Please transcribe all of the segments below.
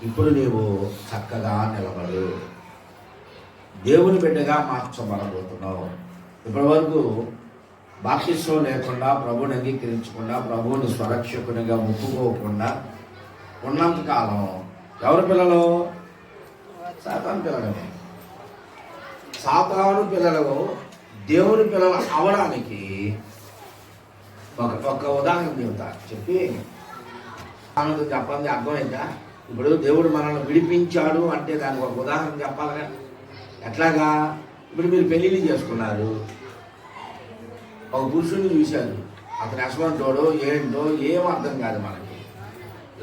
ఇప్పుడు నీవు చక్కగా నిలబడు, దేవుని బిడ్డగా మార్చబడబోతున్నావు. ఇప్పటి వరకు బాప్తిస్మం లేకుండా, ప్రభువుని అంగీకరించకుండా, ప్రభువుని స్వరక్షకునిగా ముక్కుకోకుండా ఉన్నంతకాలం ఎవరి పిల్లలు? సాతాను పిల్లలమే. సాతాను పిల్లలు దేవుని పిల్లలు అవడానికి ఒక ఉదాహరణ చెబుతా, చెప్పి ఆనందం చెప్పండి, అర్థమైందా? ఇప్పుడు దేవుడు మనల్ని విడిపించాడు అంటే దానికి ఒక ఉదాహరణ చెప్పాలిగా. ఎట్లాగా? ఇప్పుడు మీరు పెళ్ళిళ్ళు చేసుకున్నారు, ఒక పురుషుడిని చూశారు, అతను అసమంటోడో ఏంటో ఏం అర్థం కాదు మనకి,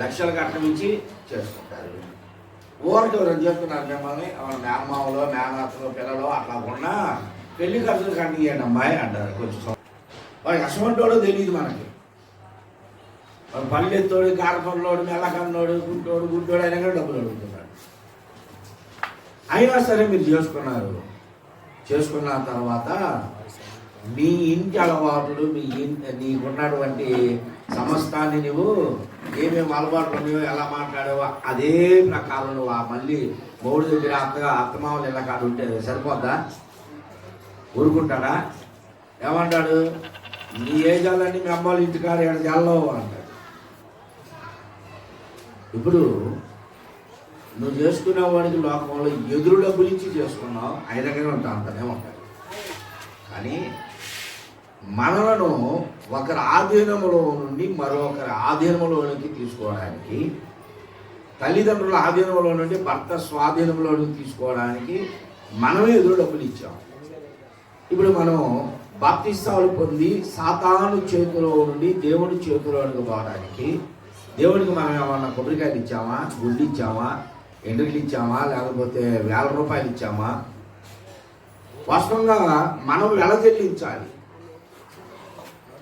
లక్షలు కట్టమించి చేసుకుంటారు. ఊరికి ఎవరైనా చేస్తున్నారు మిమ్మల్ని, మేనమామలో మేనత్తలో పిల్లలు అట్లా ఉన్నా పెళ్లి ఖర్చులు కట్టియండి అమ్మాయి అంటారు. కొంచెం వాడికి అసమంటోడో తెలియదు మనకి. పల్లెత్తోడు, కారపల్లోడు, మెల్లకన్నోడు, గుడ్డోడు అయినా కూడా డబ్బులు అడుగుతున్నాడు. అయినా సరే మీరు చేసుకున్న తర్వాత మీ ఇంటి అలవాటులు, నీకున్నటువంటి సమస్తాన్ని నువ్వు ఏమేమి అలవాట్లు ఉన్నాయో, ఎలా మాట్లాడావో అదే ప్రకారం నువ్వు మళ్ళీ మూడు దగ్గర అత్తమామలు ఇలా కాదు ఉంటే సరిపోద్దా? ఊరుకుంటాడా? ఏమంటాడు? నీ ఏజాలన్నీ మీ అమ్మాళ్ళ ఇంటికాడ ఇక్కడ జల్లవు అంటాడు. ఇప్పుడు నువ్వు చేసుకునే వాడికి లోకంలో ఎదురు డబ్బులు ఇచ్చి చేసుకున్నావు, ఆయన దగ్గర ఉంటా అంటనే ఉంటాడు. కానీ మనలను ఒకరి ఆధీనంలో నుండి మరొకరి ఆధీనంలోనికి తీసుకోవడానికి, తల్లిదండ్రుల ఆధీనంలో నుండి భర్త స్వాధీనంలోనికి తీసుకోవడానికి మనమే ఎదురు డబ్బులు ఇచ్చాం. ఇప్పుడు మనం బాప్తిస్మాలు పొంది సాతాను చేతిలో నుండి దేవుడి చేతిలోనికి పోవడానికి, దేవుడికి మనం ఏమన్నా కొబ్బరికాయలు ఇచ్చామా, గుడ్డు ఇచ్చామా, ఎండ్రికలు ఇచ్చామా, లేకపోతే ₹1000 ఇచ్చామా? వాస్తవంగా మనం వెల చెల్లించాలి.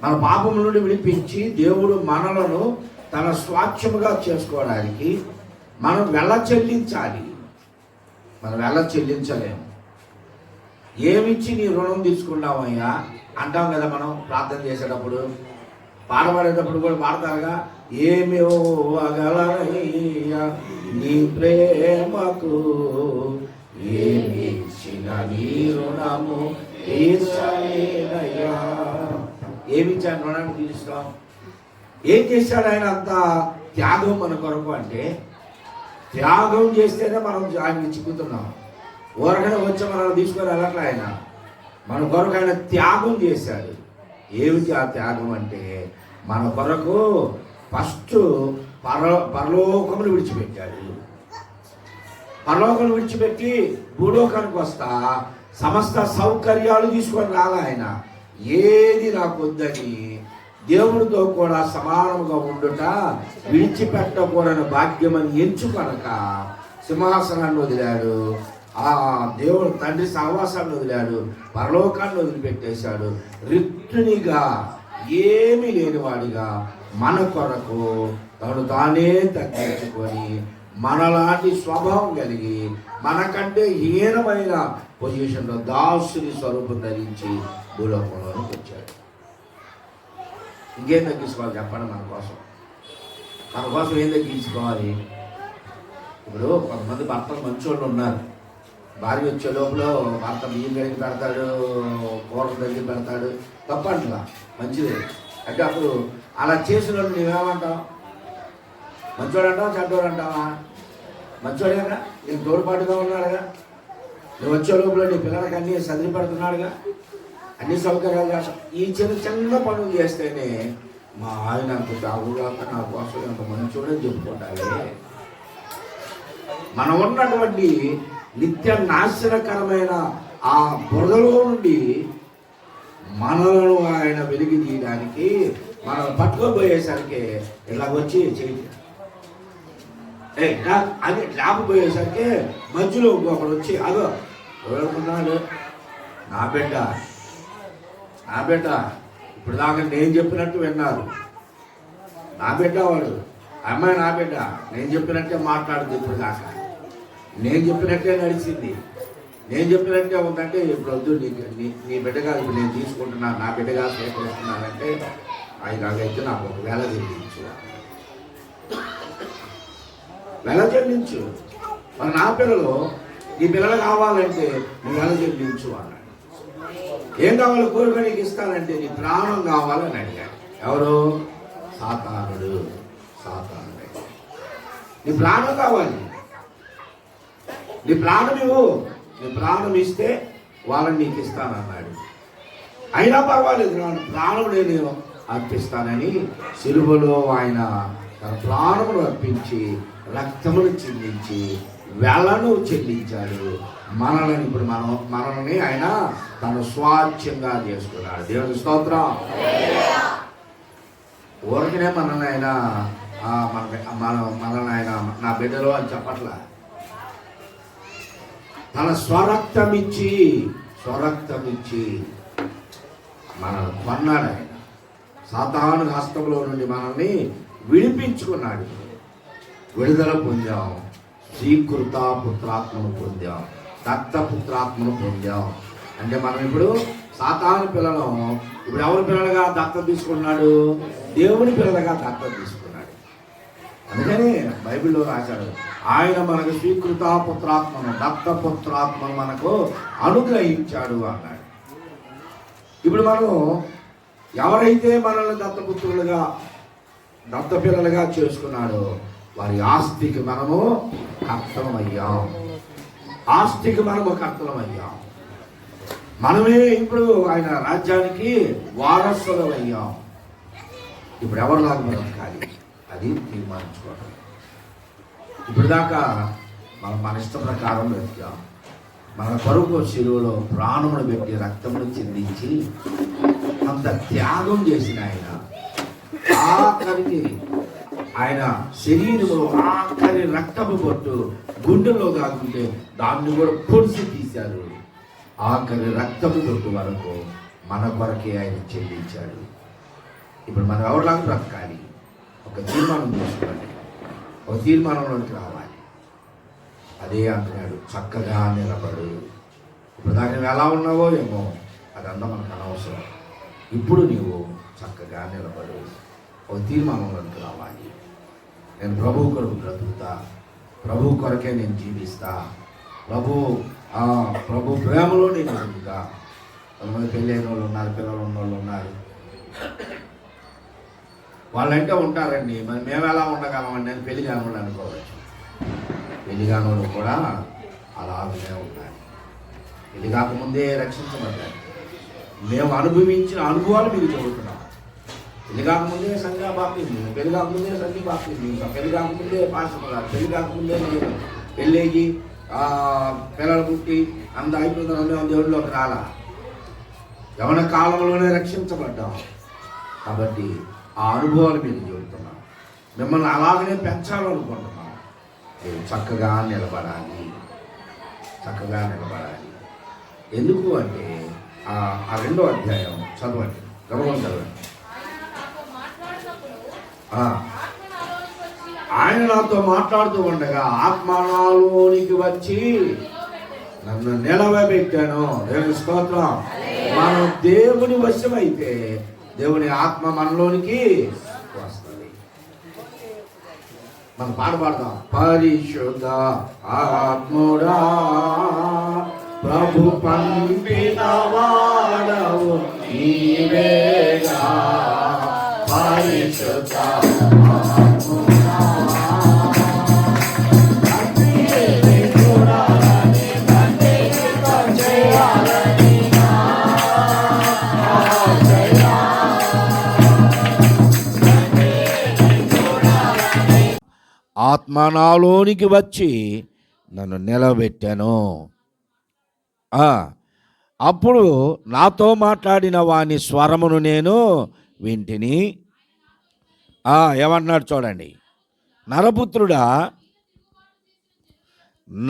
మన పాపం నుండి విడిపించి దేవుడు మనలను తన స్వాచ్ఛముగా చేసుకోవడానికి మనం వెల చెల్లించాలి. మనం వెల చెల్లించలేము. ఏమిచ్చి నీ రుణం తీసుకున్నావయ్యా అంటాం కదా మనం ప్రార్థన చేసేటప్పుడు, పాట పాడేటప్పుడు కూడా పాడతారుగా, ఏమి ఇవ్వగలనయ్యా నీ ప్రేమకు, ఏమి ఇచ్చిన నీ రుణము తీర్చలేనయ్యా. ఏమి ఇచ్చాను రుణాన్ని తీర్చుతాం? ఏం చేశాడు ఆయన అంత త్యాగం మన కొరకు అంటే? త్యాగం చేస్తేనే మనం ఆయన చిక్కుతున్నాం. ఊరకనే వచ్చి మనం తీసుకొని వెళ్ళట్లే. ఆయన మన కొరకు ఆయన త్యాగం చేశాడు. ఏమిటి ఆ త్యాగం అంటే? మన కొరకు ఫస్ట్ పరలోకమును విడిచిపెట్టాడు. పరలోకమును విడిచిపెట్టి భూలోకానికి వస్తా సమస్త సౌకర్యాలు తీసుకొని రాలే ఆయన. ఏది నాకు వద్దని దేవుడితో కూడా సమానముగా ఉండుట విడిచిపెట్టకూడని భాగ్యమని ఎంచుకొనక సింహాసనాన్ని వదిలాడు, ఆ దేవుడు తండ్రి సహవాసాన్ని వదిలాడు, పరలోకాన్ని వదిలిపెట్టేశాడు. రిక్తునిగా ఏమీ లేనివాడిగా మన కొరకు తను తానే తగ్గించుకొని మనలాంటి స్వభావం కలిగి మనకంటే హీనమైన పొజిషన్లో దాసుని స్వరూపం ధరించి భూలోకంలోకి వచ్చాడు. ఇంకేం తగ్గించుకోవాలి చెప్పండి? మన కోసం ఏం తగ్గించుకోవాలి? ఇప్పుడు కొంతమంది భర్తలు మంచోళ్ళు ఉన్నారు. భార్య వచ్చే లోపల భర్త బియ్యం కడిగి పెడతాడు, కూరలు తగ్గి పెడతాడు, తప్పంటలా, మంచిదే. అంటే అప్పుడు అలా చేసిన వాళ్ళు నువ్వేమంటావు? మంచోడు అంటావా, చెడ్డోడు అంటావా? మంచోడేగా, నీకు తోడుపాటుగా ఉన్నాడుగా, నువ్వు వచ్చే లోపల నీ పిల్లలకి అన్నీ సదిరి పెడుతున్నాడుగా, అన్ని సౌకర్యాలు చేస్తాం. ఈ చిన్న పనులు చేస్తేనే మా ఆయన అంత తాగులాక నా కోసం ఎంత మంచోడని చెప్పుకుంటావే. మనం ఉన్నటువంటి నిత్య నాశనకరమైన ఆ బురదలో నుండి మనలను ఆయన వెలిగి తీయడానికి మనం పట్టుకోబోయేసరికి ఇలా వచ్చి చేయి అది లేకపోయేసరికి మధ్యలో ఒకడు వచ్చి అదో ఎవరుకున్నాడు, నా బిడ్డ ఇప్పుడు దాకా నేను చెప్పినట్టు విన్నారు, నా బిడ్డ వాడు, అమ్మాయి నా బిడ్డ, నేను చెప్పినట్టే మాట్లాడుతుంది, ఇప్పుడు దాకా నేను చెప్పినట్టే నడిచింది, నేను చెప్పినట్టే ఉందంటే ఇప్పుడు వద్దు, నీ బిడ్డగా ఇప్పుడు నేను తీసుకుంటున్నాను, నా బిడ్డగా స్వీకరిస్తున్నానంటే ఆయన అయితే నాకు ఒకవేళ తెలియచ్చు. వెల చెల్లించు. మరి నా పిల్లలు, నీ పిల్లలు కావాలంటే నువ్వు వెల చెల్లించు అన్నాడు. ఏం కావాలో కోరిక నీకు ఇస్తానంటే నీ ప్రాణం కావాలని అడిగాడు. ఎవరు? సాతానుడు. నీ ప్రాణం కావాలి, నీ ప్రాణం ఇవ్వు, నీ ప్రాణం ఇస్తే వాళ్ళని నీకు ఇస్తానన్నాడు. అయినా పర్వాలేదు, నా ప్రాణం నేను అర్పిస్తానని సిలువలో ఆయన తన ప్రాణమును అర్పించి రక్తమును చెల్లించి వెలను చెల్లించాడు. మనల్ని ఇప్పుడు మనల్ని ఆయన తన స్వాచ్ఛంగా చేసుకున్నాడు. దేవుని స్తోత్రం. ఊరికనే మనల్ని ఆయన మనల్ని ఆయన నా బిడ్డలు అని చెప్పట్లా. తన స్వరక్తమిచ్చి మనల్ని కొన్నాడు ఆయన. సాతాను హస్తంలో నుండి మనల్ని విడిపించుకున్నాడు. విడుదల పొందాం, స్వీకృత పుత్రాత్మను పొందాం, దత్తపుత్రాత్మను పొందాం. అంటే మనం ఇప్పుడు సాతాను పిల్లలు. ఇప్పుడు ఎవరి పిల్లలుగా దత్త తీసుకున్నాడు? దేవుని పిల్లలుగా దత్త తీసుకున్నాడు. అందుకని బైబిల్లో రాశాడు, ఆయన మనకు స్వీకృత పుత్రాత్మను, దత్తపుత్రాత్మను మనకు అనుగ్రహించాడు అన్నాడు. ఇప్పుడు మనం ఎవరైతే మనల్ని దత్తపుత్రులుగా దత్త పిల్లలుగా చేసుకున్నాడో వారి ఆస్తికి మనము కర్తలమయ్యాం. మనమే ఇప్పుడు ఆయన రాజ్యానికి వారసులమయ్యాం. ఇప్పుడు ఎవరిలాగా బ్రతకాలి అది తీర్మానించుకోవడం. ఇప్పుడు దాకా మనం మన ఇష్ట ప్రకారం బ్రతికాం. మన కొరకు శిలువలో ప్రాణమును పెట్టి రక్తమును చెందించి అంత త్యాగం చేసిన ఆయన ఆఖరికి ఆయన శరీరంలో ఆఖరి రక్తము పొట్టు గుండెల్లో దాకుంటే దాన్ని కూడా పొడిసి తీశారు. ఆఖరి రక్తము పొట్టు వరకు మన కొరకే ఆయన చెల్లించాడు. ఇప్పుడు మనం ఎవరిలాగా బ్రతకాలి? ఒక తీర్మానం చేసుకోండి, ఒక తీర్మానంలోకి రావాలి. అదే అంటున్నాడు, చక్కగా నిలబడు. ఇప్పుడు దాకా నువ్వు ఎలా ఉన్నావో ఏమో అదంతా మనకు అనవసరం. ఇప్పుడు నీవు చక్కగా నిలబడు, ఒక తీర్మానంలోకి రావాలి. నేను ప్రభువు కొరకు బ్రతుకుతా, ప్రభు కొరకే నేను జీవిస్తా, ప్రభు ప్రేమలో నేను బ్రతుకుతా. కొంతమంది పెళ్ళైన వాళ్ళు ఉన్నారు, పిల్లలు ఉన్నవాళ్ళు ఉన్నారు. వాళ్ళంటే ఉంటారండి, మరి మేము ఎలా ఉండగలమండి అని పెళ్లి కానివాళ్ళు అనుకోవచ్చు. పెళ్లి కానివాళ్ళు కూడా అలాగనే ఉంటారు. పెళ్లి కాకముందే రక్షించబడ్డారు. మేము అనుభవించిన అనుభవాలు మీకు చదువుతున్నాం. పెళ్లి కాకముందే సంఘ బాప్తిజం, పెళ్లి కాకముందే సంఘి బాప్తిజం, ఇంకా పెళ్లి కాకముందే పాఠశాల, పెళ్లి కాకముందే పెళ్ళేగి పిల్లలు పుట్టి అంత అయిపోతున్న దేవుళ్ళలోకి రాలా. యవన కాలంలోనే రక్షించబడ్డాం. కాబట్టి ఆ అనుభవాలు మీకు చెబుతున్నాం. మిమ్మల్ని అలాగనే పెంచాలనుకుంటున్నాం. చక్కగా నిలబడాలి. ఎందుకు అంటే ఆ 2వ అధ్యాయం చదవండి, గమనం చదవండి. ఆయన నాతో మాట్లాడుతూ ఉండగా ఆత్మ నాలోనికి వచ్చి నన్ను నిలవబెట్టాను. దేవుని స్తోత్రం. మనం దేవుని వశమైతే దేవుని ఆత్మ మనలోనికి వస్తుంది. మనం పాడదాం. పరిశుద్ధ ఆత్ముడా ప్రభు పంపిన వాడవు నీవేగా. పరిశుద్ధ ఆత్మ నాలోనికి వచ్చి నన్ను నిలబెట్టాను. అప్పుడు నాతో మాట్లాడిన వాని స్వరమును నేను వింటిని. ఏమన్నాడు చూడండి. నరపుత్రుడా,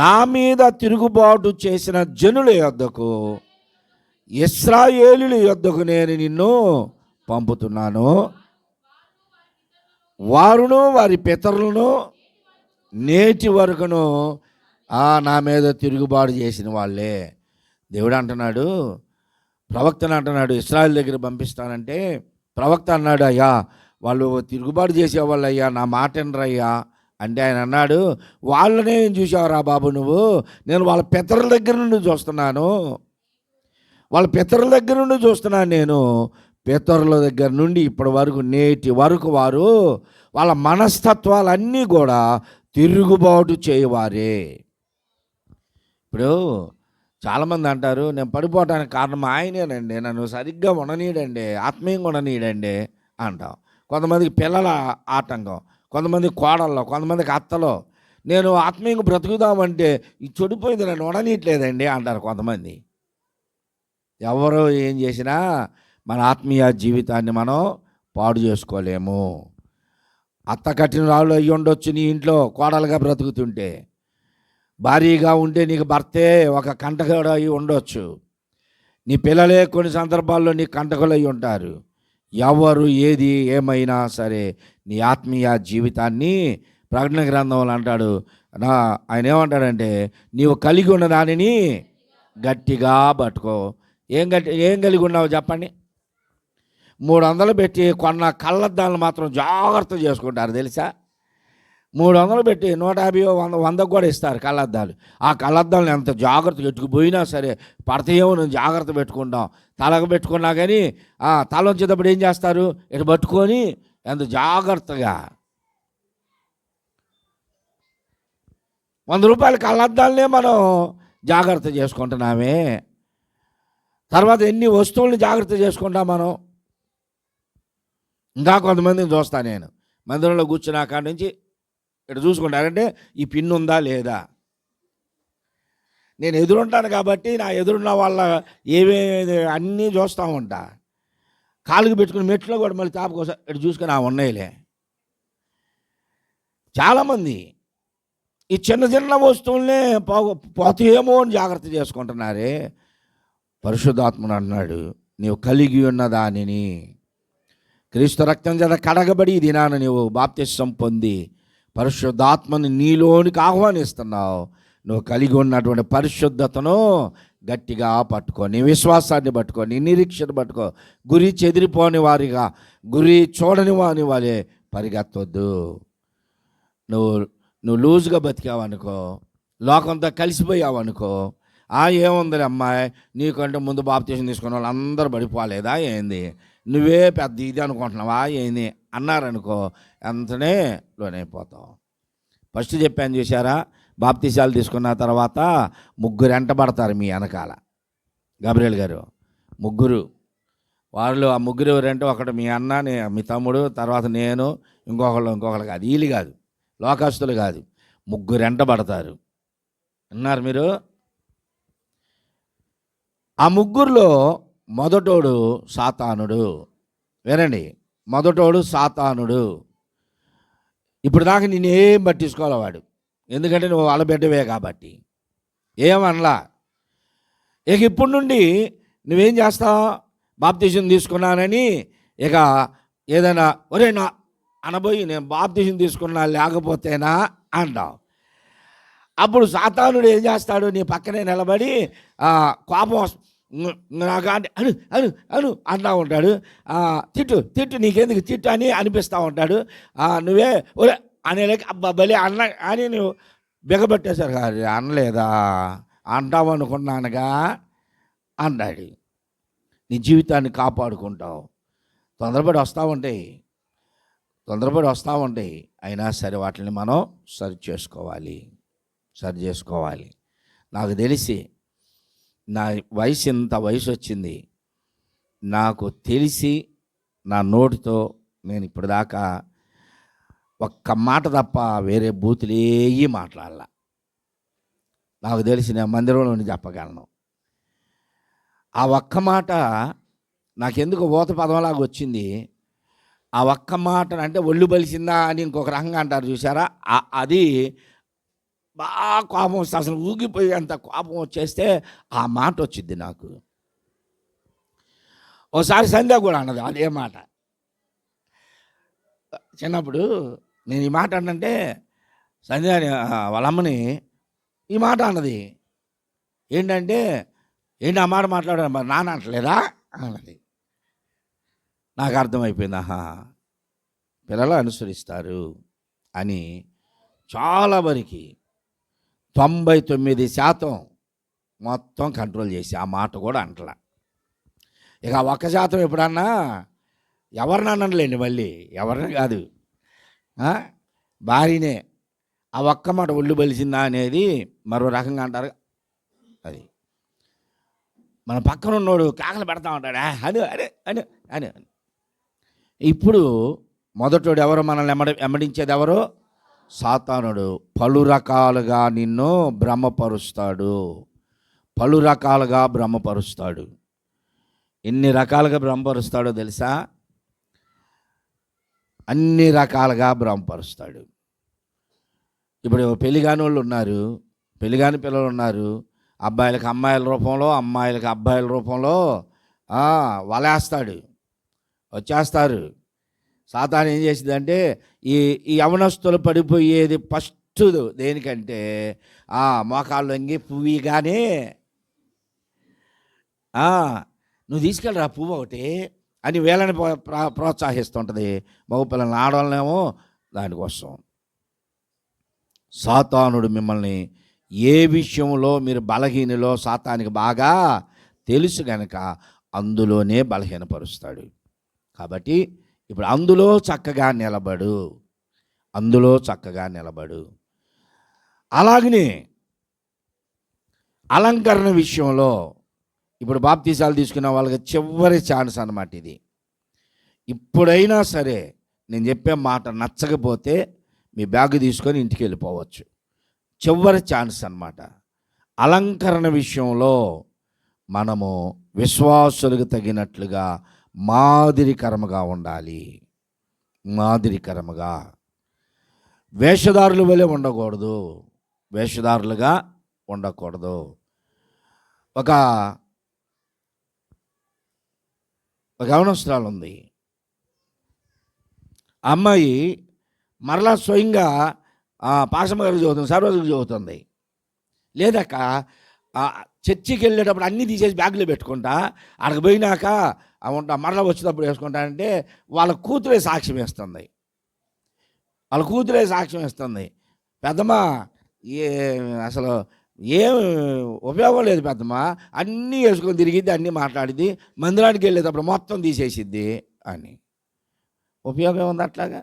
నా మీద తిరుగుబాటు చేసిన జనుల యొద్దకు, ఇశ్రాయేలుల యొద్దకు నేను నిన్ను పంపుతున్నాను. వారును వారి పితరులను నేటి వరకును నా మీద తిరుగుబాటు చేసిన వాళ్ళే. దేవుడు అంటున్నాడు, ప్రవక్తను అంటున్నాడు, ఇశ్రాయేలు దగ్గర పంపిస్తానంటే ప్రవక్త అన్నాడు, అయ్యా వాళ్ళు తిరుగుబాటు చేసేవాళ్ళు అయ్యా, నా మాట వినరయ్యా, అంటే ఆయన అన్నాడు, వాళ్ళనే ఏం చూసావురా బాబు నువ్వు, నేను వాళ్ళ పితరుల దగ్గర నుండి చూస్తున్నాను, వాళ్ళ పితరుల దగ్గర నుండి చూస్తున్నాను నేను. పితరుల దగ్గర నుండి ఇప్పటి వరకు నేటి వరకు వారు వాళ్ళ మనస్తత్వాలన్నీ కూడా తిరుగుబాటు చేయవారే. ఇప్పుడు చాలామంది అంటారు, నేను పడిపోవటానికి కారణం ఆయనేనండి, నన్ను సరిగ్గా ఉండనీయడండి, ఆత్మీయంగా ఉండనీయడండి అంటాం. కొంతమందికి పిల్లల ఆటంకం, కొంతమంది కోడల్లో, కొంతమందికి అత్తలో. నేను ఆత్మీయంగా బ్రతుకుదామంటే ఈ చెడిపోయింది నన్ను ఉండనీయట్లేదండి అంటారు కొంతమంది. ఎవరు ఏం చేసినా మన ఆత్మీయ జీవితాన్ని మనం పాడు చేసుకోలేము. అత్త కట్టిన రాళ్ళు అయ్యి ఉండొచ్చు నీ ఇంట్లో కోడలుగా బ్రతుకుతుంటే, భారీగా ఉంటే నీకు భర్తే ఒక కంటకుడు అయి ఉండొచ్చు, నీ పిల్లలే కొన్ని సందర్భాల్లో నీ కంటకులు అయి ఉంటారు. ఎవరు ఏది ఏమైనా సరే నీ ఆత్మీయ జీవితాన్ని ప్రకటన గ్రంథంలో అంటాడు, ఆయన ఏమంటాడంటే, నీవు కలిగి ఉన్న దానిని గట్టిగా పట్టుకో. ఏం కలిగి ఉన్నావు చెప్పండి? 300 పెట్టి కొన్న కళ్ళద్దాలను మాత్రం జాగ్రత్త చేసుకుంటారు తెలుసా. 300 పెట్టి 150 100 కూడా ఇస్తారు కళ్ళద్దాలు. ఆ కళ్ళద్దాలను ఎంత జాగ్రత్తగా ఎట్టుకుపోయినా సరే పడతాయేమో నేను జాగ్రత్త పెట్టుకుంటాం. తలకు పెట్టుకున్నా కానీ తల వచ్చేటప్పుడు ఏం చేస్తారు, ఇటు పట్టుకొని ఎంత జాగ్రత్తగా. 100 రూపాయల కళ్ళద్దాలనే మనం జాగ్రత్త చేసుకుంటున్నామే, తర్వాత ఎన్ని వస్తువులను జాగ్రత్త చేసుకుంటాం మనం. ఇంకా కొంతమందిని చూస్తా నేను, మందిరంలో కూర్చున్న కాడ నుంచి ఇక్కడ చూసుకుంటారంటే ఈ పిన్ ఉందా లేదా. నేను ఎదురుంటాను కాబట్టి నా ఎదురున్న వాళ్ళ ఏమేమి అన్నీ చూస్తూ ఉంటా. కాలుకి పెట్టుకుని మెట్లో కూడా మళ్ళీ తాపకోసం ఇక్కడ చూసుకొని ఉన్నాయిలే. చాలామంది ఈ చిన్న చిన్న వస్తువులనే పోతేమో అని జాగ్రత్త చేసుకుంటున్నారే. పరిశుద్ధాత్ముడు అన్నాడు, నీవు కలిగి ఉన్న దానిని, క్రీస్తు రక్తం చేత కడగబడి ఈ దినాన నీవు బాప్తిసం పొంది పరిశుద్ధాత్మని నీలోనికి ఆహ్వానిస్తున్నావు. నువ్వు కలిగి ఉన్నటువంటి పరిశుద్ధతను గట్టిగా పట్టుకో, నీ విశ్వాసాన్ని పట్టుకో, నీ నిరీక్షణ పట్టుకో. గురి చెదిరిపోని వారిగా, గురి చూడని వాని వారే పరిగెత్తొద్దు. నువ్వు లూజ్గా బతికావనుకో, లోకంతో కలిసిపోయావనుకో, ఏముంది అమ్మాయి, నీకంటే ముందు బాప్తిసం తీసుకున్న వాళ్ళు అందరూ పడిపోలేదా ఏంది, నువ్వే పెద్ద ఇది అనుకుంటున్నావా ఏంది అన్నారనుకో, ఎంతనే లోనైపోతావు. ఫస్ట్ చెప్పాను చూసారా, బాప్తిసాలు తీసుకున్న తర్వాత 3 వెంటబడతారు మీ వెనకాల. గబ్రియల్ గారు 3, వాళ్ళు ఆ 3 ఎవరంటే, ఒకటి మీ అన్న, మీ తమ్ముడు, తర్వాత నేను, ఇంకొకళ్ళు కాదు, వీళ్ళు కాదు, లోకస్తులు కాదు, 3 వెంటబడతారు. అన్నారు మీరు. ఆ 3లో మొదటోడు సాతానుడు. వినండి, మొదటోడు సాతానుడు. ఇప్పుడు దాకా నేనేం పట్టించుకోవాలి వాడు, ఎందుకంటే నువ్వు వాళ్ళ బిడ్డవే కాబట్టి ఏమనలా. ఇక ఇప్పుడు నుండి నువ్వేం చేస్తావు, బాప్తిసం తీసుకున్నానని ఇక ఏదైనా ఒరే నా అనబోయి నేను బాప్తిసం తీసుకున్నా లేకపోతేనా అంటావు. అప్పుడు సాతానుడు ఏం చేస్తాడు, నీ పక్కనే నిలబడి కోపం నాకు అంటే అను అను అను అంటూ ఉంటాడు. తిట్టు నీకెందుకు తిట్టు అని అనిపిస్తూ ఉంటాడు. నువ్వే ఒరే అనేలేక అబ్బా బలి అన్న అని నువ్వు బిగబెట్టేశారు కాదు, అనలేదా అంటావు అనుకున్నానుగా అన్నాడు. నీ జీవితాన్ని కాపాడుకుంటావు. తొందరపడి వస్తూ ఉంటాయి, అయినా సరే వాటిని మనం సరి చేసుకోవాలి. నాకు తెలిసి నా వయసు ఇంత వయసు వచ్చింది, నాకు తెలిసి నా నోటితో నేను ఇప్పటిదాకా ఒక్క మాట తప్ప వేరే బూతులేయి మాట్లాడాల. నాకు తెలిసి నేను మందిరంలోని చెప్పగలను. ఆ ఒక్క మాట నాకెందుకు ఊత పదంలాగా వచ్చింది. ఆ ఒక్క మాట అంటే ఒళ్ళు బలిసిందా అని ఇంకొక రకంగా అంటారు చూసారా, అది బాగా కోపం వస్తే, అసలు ఊగిపోయేంత కోపం వచ్చేస్తే ఆ మాట వచ్చింది నాకు. ఓసారి సంధ్య కూడా అన్నది అదే మాట. చిన్నప్పుడు నేను ఈ మాట అంటే సంధ్య వాళ్ళ అమ్మని ఈ మాట అన్నది. ఏంటంటే, ఏంటి ఆ మాట మాట్లాడారు, మరి నాన్న అంటలేదా అన్నది. నాకు అర్థమైపోయింది, పిల్లలు అనుసరిస్తారు అని చాలా వరకు 99% మొత్తం కంట్రోల్ చేసి ఆ మాట కూడా అంటలా. ఇక 1% ఎప్పుడన్నా ఎవరిని అనలేండి, మళ్ళీ ఎవరిని కాదు, భార్యనే ఆ ఒక్క మాట ఒళ్ళు బలిసిందా అనేది మరో రకంగా అంటారు. అది మన పక్కన ఉన్నోడు కేకలు పెడతా ఉంటాడా అని అరే అని అని అని. ఇప్పుడు మొదటోడు ఎవరు? మనల్ని వెంబడించేది ఎవరు? సాతానుడు. పలు రకాలుగా నిన్ను భ్రమపరుస్తాడు, పలు రకాలుగా భ్రమపరుస్తాడు. ఎన్ని రకాలుగా భ్రమపరుస్తాడో తెలుసా? అన్ని రకాలుగా భ్రమపరుస్తాడు. ఇప్పుడు పెళ్లిగాని వాళ్ళు ఉన్నారు, పెళ్లిగాని పిల్లలు ఉన్నారు, అబ్బాయిలకు అమ్మాయిల రూపంలో, అమ్మాయిలకు అబ్బాయిల రూపంలో వలేస్తాడు, వచ్చేస్తారు. సాతాను ఏం చేసిందంటే ఈ యవనస్తులు పడిపోయేది ఫస్ట్ దేనికంటే మోకాళ్ళు వంగి పువ్వుగానే నువ్వు తీసుకెళ్ళరా పువ్వు ఒకటి అని వీళ్ళని ప్రోత్సహిస్తుంటుంది. మగపిల్లల్ని ఆడవాళ్ళనేమో దానికోసం. సాతానుడు మిమ్మల్ని ఏ విషయంలో మీరు బలహీనలో సాతానికి బాగా తెలుసు కనుక అందులోనే బలహీనపరుస్తాడు. కాబట్టి ఇప్పుడు అందులో చక్కగా నిలబడు, అందులో చక్కగా నిలబడు. అలాగనే అలంకరణ విషయంలో ఇప్పుడు బాప్తీసాలు తీసుకున్న వాళ్ళకి చివరి ఛాన్స్ అన్నమాట ఇది. ఇప్పుడైనా సరే నేను చెప్పే మాట నచ్చకపోతే మీ బ్యాగ్ తీసుకొని ఇంటికి వెళ్ళిపోవచ్చు. చివరి ఛాన్స్ అన్నమాట. అలంకరణ విషయంలో మనము విశ్వాసులకు తగినట్లుగా మాదిరికరముగా ఉండాలి. మాదిరికరముగా వేషధారుల వలె ఉండకూడదు, వేషధారులుగా ఉండకూడదు. ఒక యవనస్తురాలు ఉంది. అమ్మాయి మరలా స్వయంగా పాశమ్మ గారికి చదువుతుంది, సర్వజులకు చదువుతుంది. లేదక్క చర్చికి వెళ్ళేటప్పుడు అన్నీ తీసేసి బ్యాగ్లో పెట్టుకుంటా, అక్కడికి పోయినాక ఉంటా, మరలా వచ్చేటప్పుడు వేసుకుంటానంటే వాళ్ళ కూతురే సాక్ష్యం వేస్తుంది. వాళ్ళ కూతురే సాక్ష్యం ఇస్తుంది. పెద్దమ్మ అసలు ఏం ఉపయోగం లేదు పెద్దమ్మ, అన్నీ వేసుకొని తిరిగిద్ది, అన్నీ మాట్లాడిద్ది, మందిరానికి వెళ్ళేటప్పుడు మొత్తం తీసేసిద్ది అని. ఉపయోగం ఉంది అట్లాగా?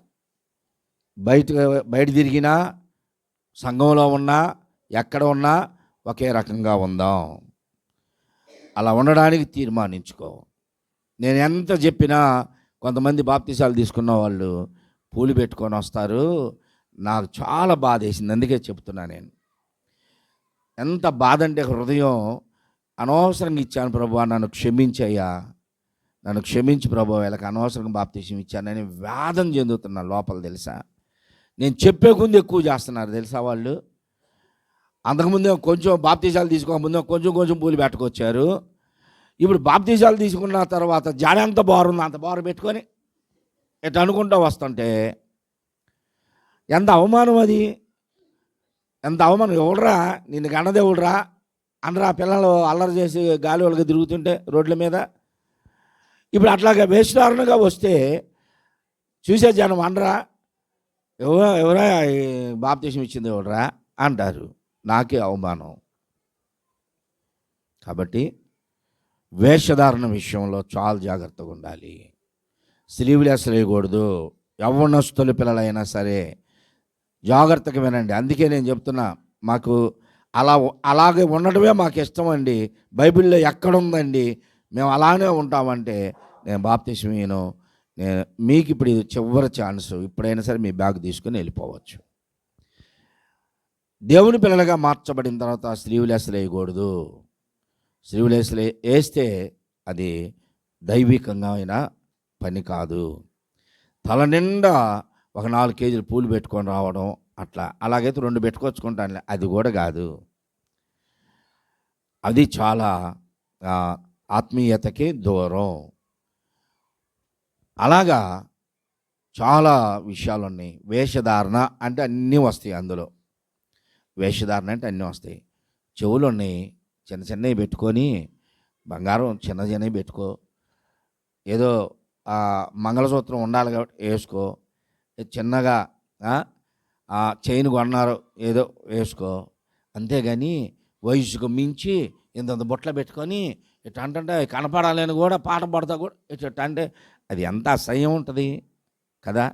బయట తిరిగినా, సంఘంలో ఉన్నా, ఎక్కడ ఉన్నా ఒకే రకంగా ఉందాం. అలా ఉండడానికి తీర్మానించుకో. నేను ఎంత చెప్పినా కొంతమంది బాప్తీసాలు తీసుకున్న వాళ్ళు పూలు పెట్టుకొని వస్తారు. నాకు చాలా బాధ వేసింది, అందుకే చెప్తున్నా. నేను ఎంత బాధ అంటే హృదయం అనవసరంగా ఇచ్చాను ప్రభువా, నన్ను క్షమించయ్యా, నన్ను క్షమించి ప్రభువా, వీళ్ళకి అనవసరంగా బాప్తీసం ఇచ్చానని వేదన చెందుతున్నాను లోపల. తెలుసా, నేను చెప్పే ముందు ఎక్కువ చేస్తున్నారు తెలుసా వాళ్ళు. అంతకుముందే కొంచెం బాప్తీసాలు తీసుకోకముందే కొంచెం కొంచెం పూలు పెట్టుకొచ్చారు. ఇప్పుడు బాప్తీసాలు తీసుకున్న తర్వాత జాడ ఎంత బారుందో అంత బారు పెట్టుకొని ఎట్లా అనుకుంటూ వస్తుంటే ఎంత అవమానం అది, ఎంత అవమానం. ఎవడరా నిన్ను గన్నదేవుడురా అనరా పిల్లలు అల్లరి చేసి గాలి వాళ్ళకి తిరుగుతుంటే రోడ్ల మీద. ఇప్పుడు అట్లాగా వేషధారణగా వస్తే చూసే జనం అనరా, ఎవరా బాప్తీసం ఇచ్చింది ఎవడరా అంటారు. నాకే అవమానం. కాబట్టి వేషధారణ విషయంలో చాలా జాగ్రత్తగా ఉండాలి. స్లీవ్లెస్ వేయకూడదు. యవ్వనస్తుల పిల్లలైనా సరే జాగ్రత్తగా వినండి. అందుకే నేను చెప్తున్నా, మాకు అలాగే ఉండటమే మాకు ఇష్టం అండి. బైబిల్లో ఎక్కడుందండి మేము అలానే ఉంటామంటే నేను బాప్తీసం ఇయ్యను. మీకు ఇప్పుడు ఇది చివరి ఛాన్స్. ఇప్పుడైనా సరే మీ బ్యాగ్ తీసుకుని వెళ్ళిపోవచ్చు. దేవుని పిల్లలుగా మార్చబడిన తర్వాత స్లీవ్లెస్ వేయకూడదు. స్లీవ్లెస్ వేస్తే అది దైవికంగా అయిన పని కాదు. తల నిండా ఒక 4 కేజీలు పూలు పెట్టుకొని రావడం అట్లా, అలాగైతే 2 పెట్టుకొచ్చుకుంటాను, అది కూడా కాదు. అది చాలా ఆత్మీయతకి దూరం. అలాగా చాలా విషయాలు ఉన్నాయి. వేషధారణ అంటే అన్నీ వస్తాయి అందులో. వేషధారణ అంటే అన్నీ వస్తాయి. చెవులు ఉన్నాయి, చిన్న చిన్నవి పెట్టుకొని, బంగారం చిన్న చిన్నవి పెట్టుకో, ఏదో మంగళసూత్రం ఉండాలి కాబట్టి వేసుకో, చిన్నగా చైన్ కొన్నారు ఏదో వేసుకో, అంతేగాని వయసుకు మించి ఇంత బుట్టలు పెట్టుకొని ఇట్లా అంటే కనపడాలని కూడా పాట పడతా కూడా ఇట్లా అంటే అది ఎంత అసహ్యం ఉంటుంది కదా.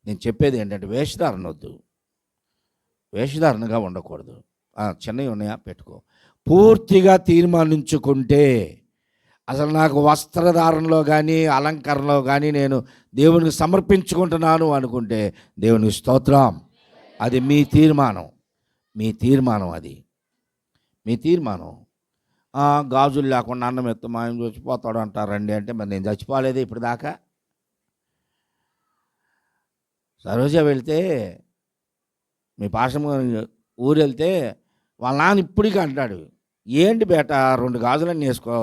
నేను చెప్పేది ఏంటంటే వేషధారణ వద్దు, వేషధారణగా ఉండకూడదు. చిన్నవి ఉన్నాయా పెట్టుకో. పూర్తిగా తీర్మానించుకుంటే అసలు నాకు వస్త్రధారణలో కానీ అలంకరణలో కానీ నేను దేవునికి సమర్పించుకుంటున్నాను అనుకుంటే దేవునికి స్తోత్రం. అది మీ తీర్మానం, మీ తీర్మానం, అది మీ తీర్మానం. గాజులు లేకుండా అన్నం ఎత్తు మా ఆయన చచ్చిపోతాడు అంటారండి అంటే మరి నేను చచ్చిపోలేదు ఇప్పుడు దాకా. సరోజ వెళ్తే మీ పాశం ఊరు వెళ్తే వాళ్ళ నాన్న ఇప్పటికీ అంటాడు, ఏంటి బేట 2 గాజులన్నీ వేసుకో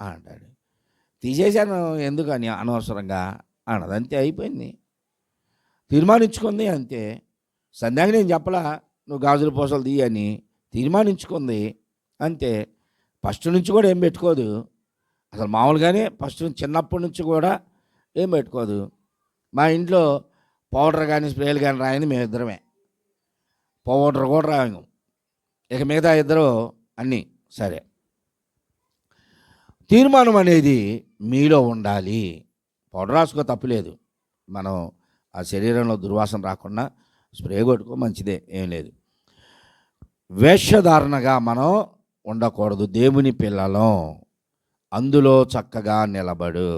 అంటాడు. తీసేశాను ఎందుకని అనవసరంగా అన్నది, అంతే అయిపోయింది. తీర్మానించుకుంది అంతే. సంధ్యాకి నేను చెప్పలా నువ్వు గాజుల పూసలు తీయని, తీర్మానించుకుంది అంతే. ఫస్ట్ నుంచి కూడా ఏం పెట్టుకోదు అసలు, మామూలుగానే ఫస్ట్ చిన్నప్పటి నుంచి కూడా ఏం పెట్టుకోదు. మా ఇంట్లో పౌడర్ కానీ స్ప్రేలు కానీ రాయింది మేమిద్దరమే, పౌడర్ కూడా రాయము. ఇక మిగతా ఇద్దరు అన్నీ సరే. తీర్మానం అనేది మీలో ఉండాలి. పౌడర్ రాసుకో తప్పులేదు, మనం ఆ శరీరంలో దుర్వాసన రాకుండా స్ప్రే కొట్టుకో మంచిదే, ఏం లేదు. వేషధారణగా మనం ఉండకూడదు. దేవుని పిల్లలం, అందులో చక్కగా నిలబడు.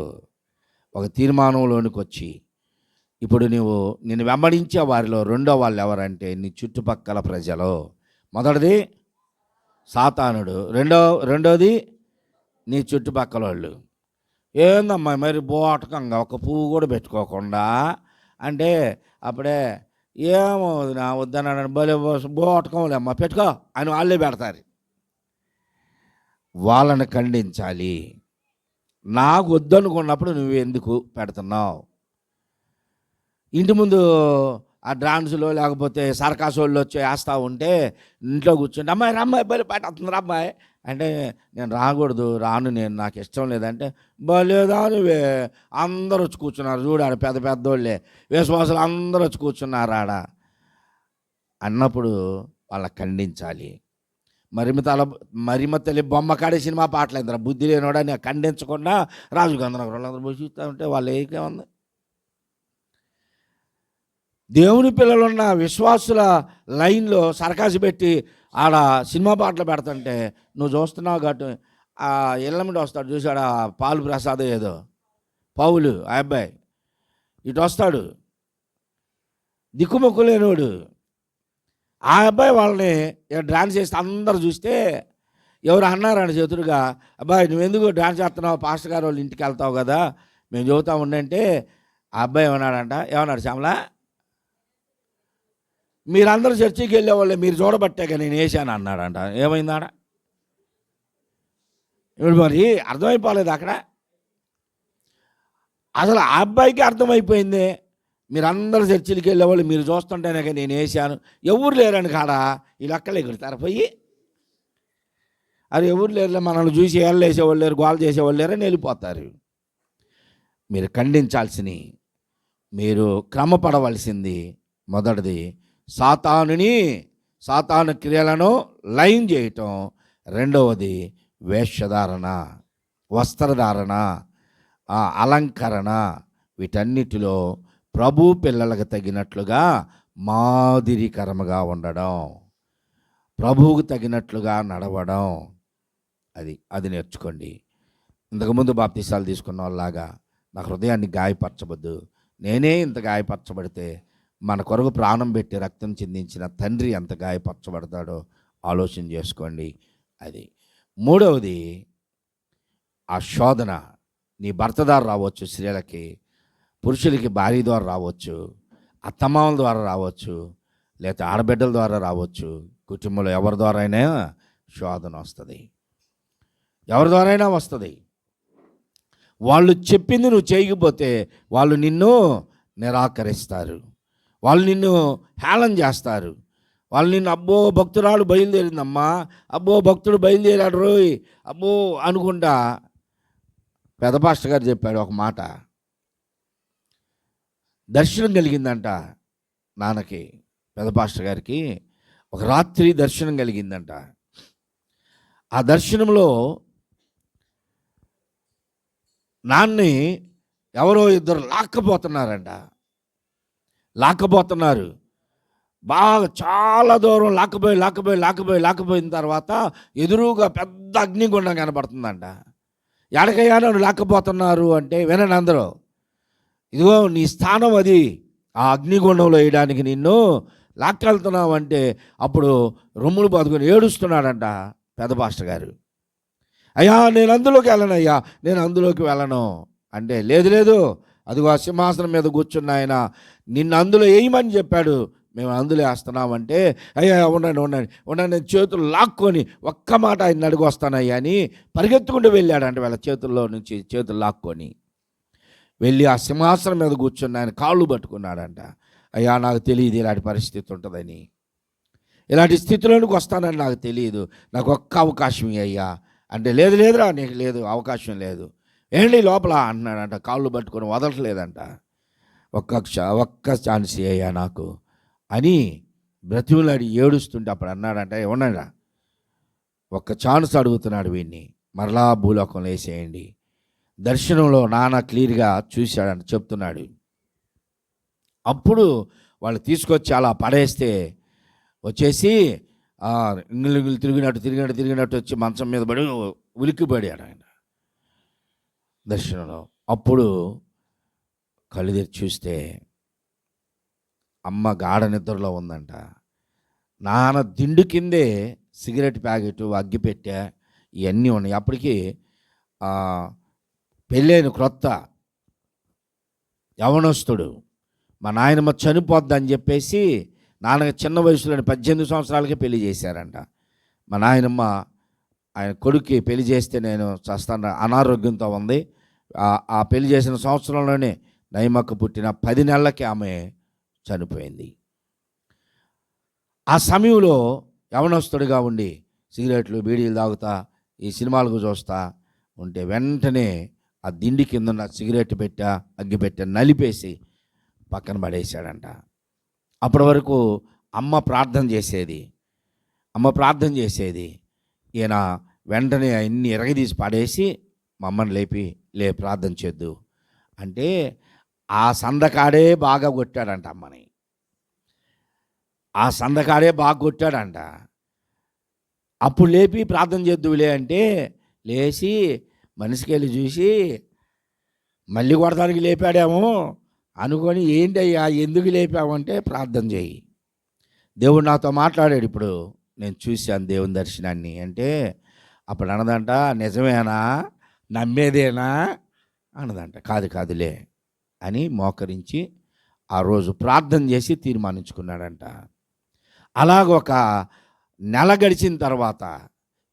ఒక తీర్మానంలోనికి వచ్చి ఇప్పుడు నిన్ను వెంబడించే వారిలో రెండో వాళ్ళు ఎవరంటే నీ చుట్టుపక్కల ప్రజలు. మొదటిది సాతానుడు, రెండోది నీ చుట్టుపక్కల వాళ్ళు. ఏందమ్మా మరి బోటకంగా ఒక పువ్వు కూడా పెట్టుకోకుండా అంటే అప్పుడే ఏమో నా వద్దన్నాడు, భలే బోటకంలేమ్మా పెట్టుకో అని వాళ్ళే పెడతారు. వాళ్ళని ఖండించాలి. నాకు వద్దనుకున్నప్పుడు నువ్వు ఎందుకు పెడుతున్నావు? ఇంటి ముందు ఆ డాన్సులో లేకపోతే సర్కాస్ వాళ్ళు వచ్చి వేస్తూ ఉంటే ఇంట్లో కూర్చుంటే అమ్మాయి రమ్మాయి బలి పెట్టేస్తుంది రమ్మాయి అంటే నేను రాను నేను, నాకు ఇష్టం లేదంటే బలేదా నువ్వే అందరూ వచ్చి కూర్చున్నారు చూడాడు, పెద్ద పెద్దోళ్ళే విశ్వాసాలు అందరూ వచ్చి కూర్చున్నారు ఆడ అన్నప్పుడు వాళ్ళని ఖండించాలి. మరిమతలి బొమ్మ కాడే సినిమా పాటలు బుద్ధి లేనోడా నేను ఖండించకుండా రాజు గంధనగర్ వాళ్ళందరూ పోయి చూస్తూ ఉంటే వాళ్ళు ఏకేముంది. దేవుని పిల్లలున్న విశ్వాసుల లైన్లో సర్కాసు పెట్టి ఆడ సినిమా పాటలు పెడుతుంటే నువ్వు చూస్తున్నావు కాబట్టి ఆ ఇళ్ళ మీద వస్తాడు చూసాడు, ఆ పాలు ప్రసాద్ ఏదో పౌలు ఆ అబ్బాయి ఇటు వస్తాడు దిక్కుమొక్కు లేనివాడు. ఆ అబ్బాయి వాళ్ళని డాన్స్ చేస్తే అందరూ చూస్తే ఎవరు అన్నారని చేతుడుగా, అబ్బాయి నువ్వెందుకు డాన్స్ చేస్తున్నావు, పాస్టర్ గారు వాళ్ళ ఇంటికి వెళ్తావు కదా మేము చదువుతా ఉండంటే ఆ అబ్బాయి ఏమన్నాడు శ్యామలా, మీరందరూ చర్చికి వెళ్ళేవాళ్ళే మీరు చూడబట్టాక నేను వేసాను అన్నాడంట. ఏమైందాడ ఇప్పుడు మరి అర్థమైపోలేదు అక్కడ. అసలు ఆ అబ్బాయికి అర్థమైపోయింది, మీరందరూ చర్చిలకి వెళ్ళేవాళ్ళు మీరు చూస్తుంటేనే నేను వేసాను. ఎవరు లేరని కాడ వీళ్ళు అక్కలే ఎగురుతారు పోయి, అది ఎవరు లేరులే మనల్ని చూసి ఏళ్ళు వేసేవాళ్ళు లేరు, గోలు చేసేవాళ్ళు లేరని వెళ్ళిపోతారు. మీరు ఖండించాల్సినవి, మీరు క్రమపడవలసింది మొదటిది సాతాను క్రియలను లయం చేయటం, రెండవది వేషధారణ, వస్త్రధారణ, అలంకరణ. వీటన్నిటిలో ప్రభు పిల్లలకు తగినట్లుగా మాదిరికరముగా ఉండడం, ప్రభువుకు తగినట్లుగా నడవడం, అది నేర్చుకోండి. ఇంతకుముందు బాప్తీసాలు తీసుకున్న వాళ్ళలాగా నా హృదయాన్ని గాయపరచవద్దు. నేనే ఇంత గాయపరచబడితే మన కొరకు ప్రాణం పెట్టి రక్తం చిందించిన తండ్రి ఎంత గాయపరచబడతాడో ఆలోచన చేసుకోండి. అది మూడవది ఆ శోధన. నీ భర్త ద్వారా రావచ్చు, స్త్రీలకి పురుషులకి భార్య ద్వారా రావచ్చు, అత్తమామల ద్వారా రావచ్చు, లేకపోతే ఆడబిడ్డల ద్వారా రావచ్చు. కుటుంబంలో ఎవరి ద్వారా అయినా శోధన వస్తుంది, ఎవరి ద్వారా అయినా వస్తుంది. వాళ్ళు చెప్పింది నువ్వు చేయకపోతే వాళ్ళు నిన్ను నిరాకరిస్తారు, వాళ్ళు నిన్ను హేళన చేస్తారు. వాళ్ళు నిన్ను అబ్బో భక్తురాలు బయలుదేరిందమ్మా, అబ్బో భక్తుడు బయలుదేరాడు రోయ్ అబ్బో అనుకుంటా. పెద్ద పాస్టర్ గారు చెప్పాడు ఒక మాట, దర్శనం కలిగిందంట. నాన్నకి, పెద్ద పాస్టర్ గారికి ఒక రాత్రి దర్శనం కలిగిందంట. ఆ దర్శనంలో నాన్ని ఎవరో ఇద్దరు లాక్కపోతున్నారు. బాగా చాలా దూరం లాక్కపోయిన తర్వాత ఎదురుగా పెద్ద అగ్నిగుండం కనపడుతుందంట. ఎడకయ్యా నన్ను లాక్కపోతున్నారు అంటే, వినండి అందరూ, ఇదిగో నీ స్థానం అది, ఆ అగ్నిగుండంలో వేయడానికి నిన్ను లాక్కెళ్తున్నావు అంటే, అప్పుడు రొమ్ములు బాదుకొని ఏడుస్తున్నాడంట పెద్ద పాస్టర్ గారు. అయ్యా నేను అందులోకి వెళ్ళను అంటే, లేదు అదిగో ఆ సింహాసనం మీద కూర్చున్న ఆయన నిన్ను అందులో వేయమని చెప్పాడు, మేము అందులో వేస్తున్నామంటే, అయ్యా ఉండండి నేను చేతులు లాక్కొని ఒక్క మాట ఆయన అడిగి వస్తానయ్యా అని పరిగెత్తుకుంటూ వెళ్ళాడంట. వాళ్ళ చేతుల్లో నుంచి చేతులు లాక్కొని వెళ్ళి ఆ సింహాసనం మీద కూర్చున్న ఆయన కాళ్ళు పట్టుకున్నాడంట. అయ్యా నాకు తెలియదు ఇలాంటి పరిస్థితి ఉంటుందని, ఇలాంటి స్థితిలోనికి వస్తానని నాకు తెలియదు, నాకు ఒక్క అవకాశం అయ్యా అంటే, లేదురా నీకు లేదు అవకాశం లేదు, ఏంటి లోపల అంటున్నాడంట. కాళ్ళు పట్టుకొని వదలట్లేదంట. ఒక్క ఛాన్స్ అయ్యా నాకు అని బ్రతిమలాడి ఏడుస్తుంటే అప్పుడు అన్నాడంట, ఏమన్నాడా ఒక్క ఛాన్స్ అడుగుతున్నాడు వీడిని, మరలా భూలోకంలో వేసేయండి. దర్శనంలో నాన్న క్లియర్గా చూశాడని చెప్తున్నాడు. అప్పుడు వాళ్ళు తీసుకొచ్చి అలా పడేస్తే వచ్చేసి ఇంగిలి తిరిగినట్టు వచ్చి మంచం మీద పడి ఉలిక్కిపడాడు ఆయన దర్శనంలో. అప్పుడు కళ్ళు తెరిచి చూస్తే అమ్మ గాఢ నిద్రలో ఉందంట. నాన్న దిండు కిందే సిగరెట్ ప్యాకెట్, అగ్గిపెట్టె ఇవన్నీ ఉన్నాయి. అప్పటికి పెళ్ళైన క్రొత్త యవనస్తుడు. మా నాయనమ్మ చనిపోద్దని చెప్పేసి నాన్నకి చిన్న వయసులోని 18 సంవత్సరాలకే పెళ్లి చేశారంట. మా నాయనమ్మ ఆయన కొడుక్కి పెళ్లి చేస్తే నేను చస్తాను, అనారోగ్యంతో ఉంది. ఆ పెళ్లి చేసిన సంవత్సరంలోనే నయమక్క పుట్టిన 10 నెలలకి ఆమె చనిపోయింది. ఆ సమయంలో యవనస్తుడిగా ఉండి సిగరెట్లు బీడీలు తాగుతా ఈ సినిమాలకు చూస్తా ఉంటే వెంటనే ఆ దిండి కింద ఉన్న సిగరెట్ అగ్గిపెట్టె నలిపేసి పక్కన పడేశాడంట. అప్పటి వరకు అమ్మ ప్రార్థన చేసేది. ఈయన వెంటనే అన్ని ఎరగదీసి పడేసి మా అమ్మని లేపి ప్రార్థన చేద్దు అంటే, ఆ సందకాడే బాగా కొట్టాడంట అమ్మని. అప్పుడు లేపి ప్రార్థన చేద్దువులే అంటే, లేచి మనిషికి వెళ్ళి చూసి మళ్ళీ కొడతానికి లేపాడేమో అనుకొని, ఏంటయ్యా ఎందుకు లేపామంటే, ప్రార్థన చేయి, దేవుడు నాతో మాట్లాడాడు, ఇప్పుడు నేను చూశాను దేవుని దర్శనాన్ని అంటే, అప్పుడు అన్నదంట, నిజమేనా, నమ్మేదేనా అన్నదంట. కాదులే అని మోకరించి ఆ రోజు ప్రార్థన చేసి తీర్మానించుకున్నాడంట. అలాగొక నెల గడిచిన తర్వాత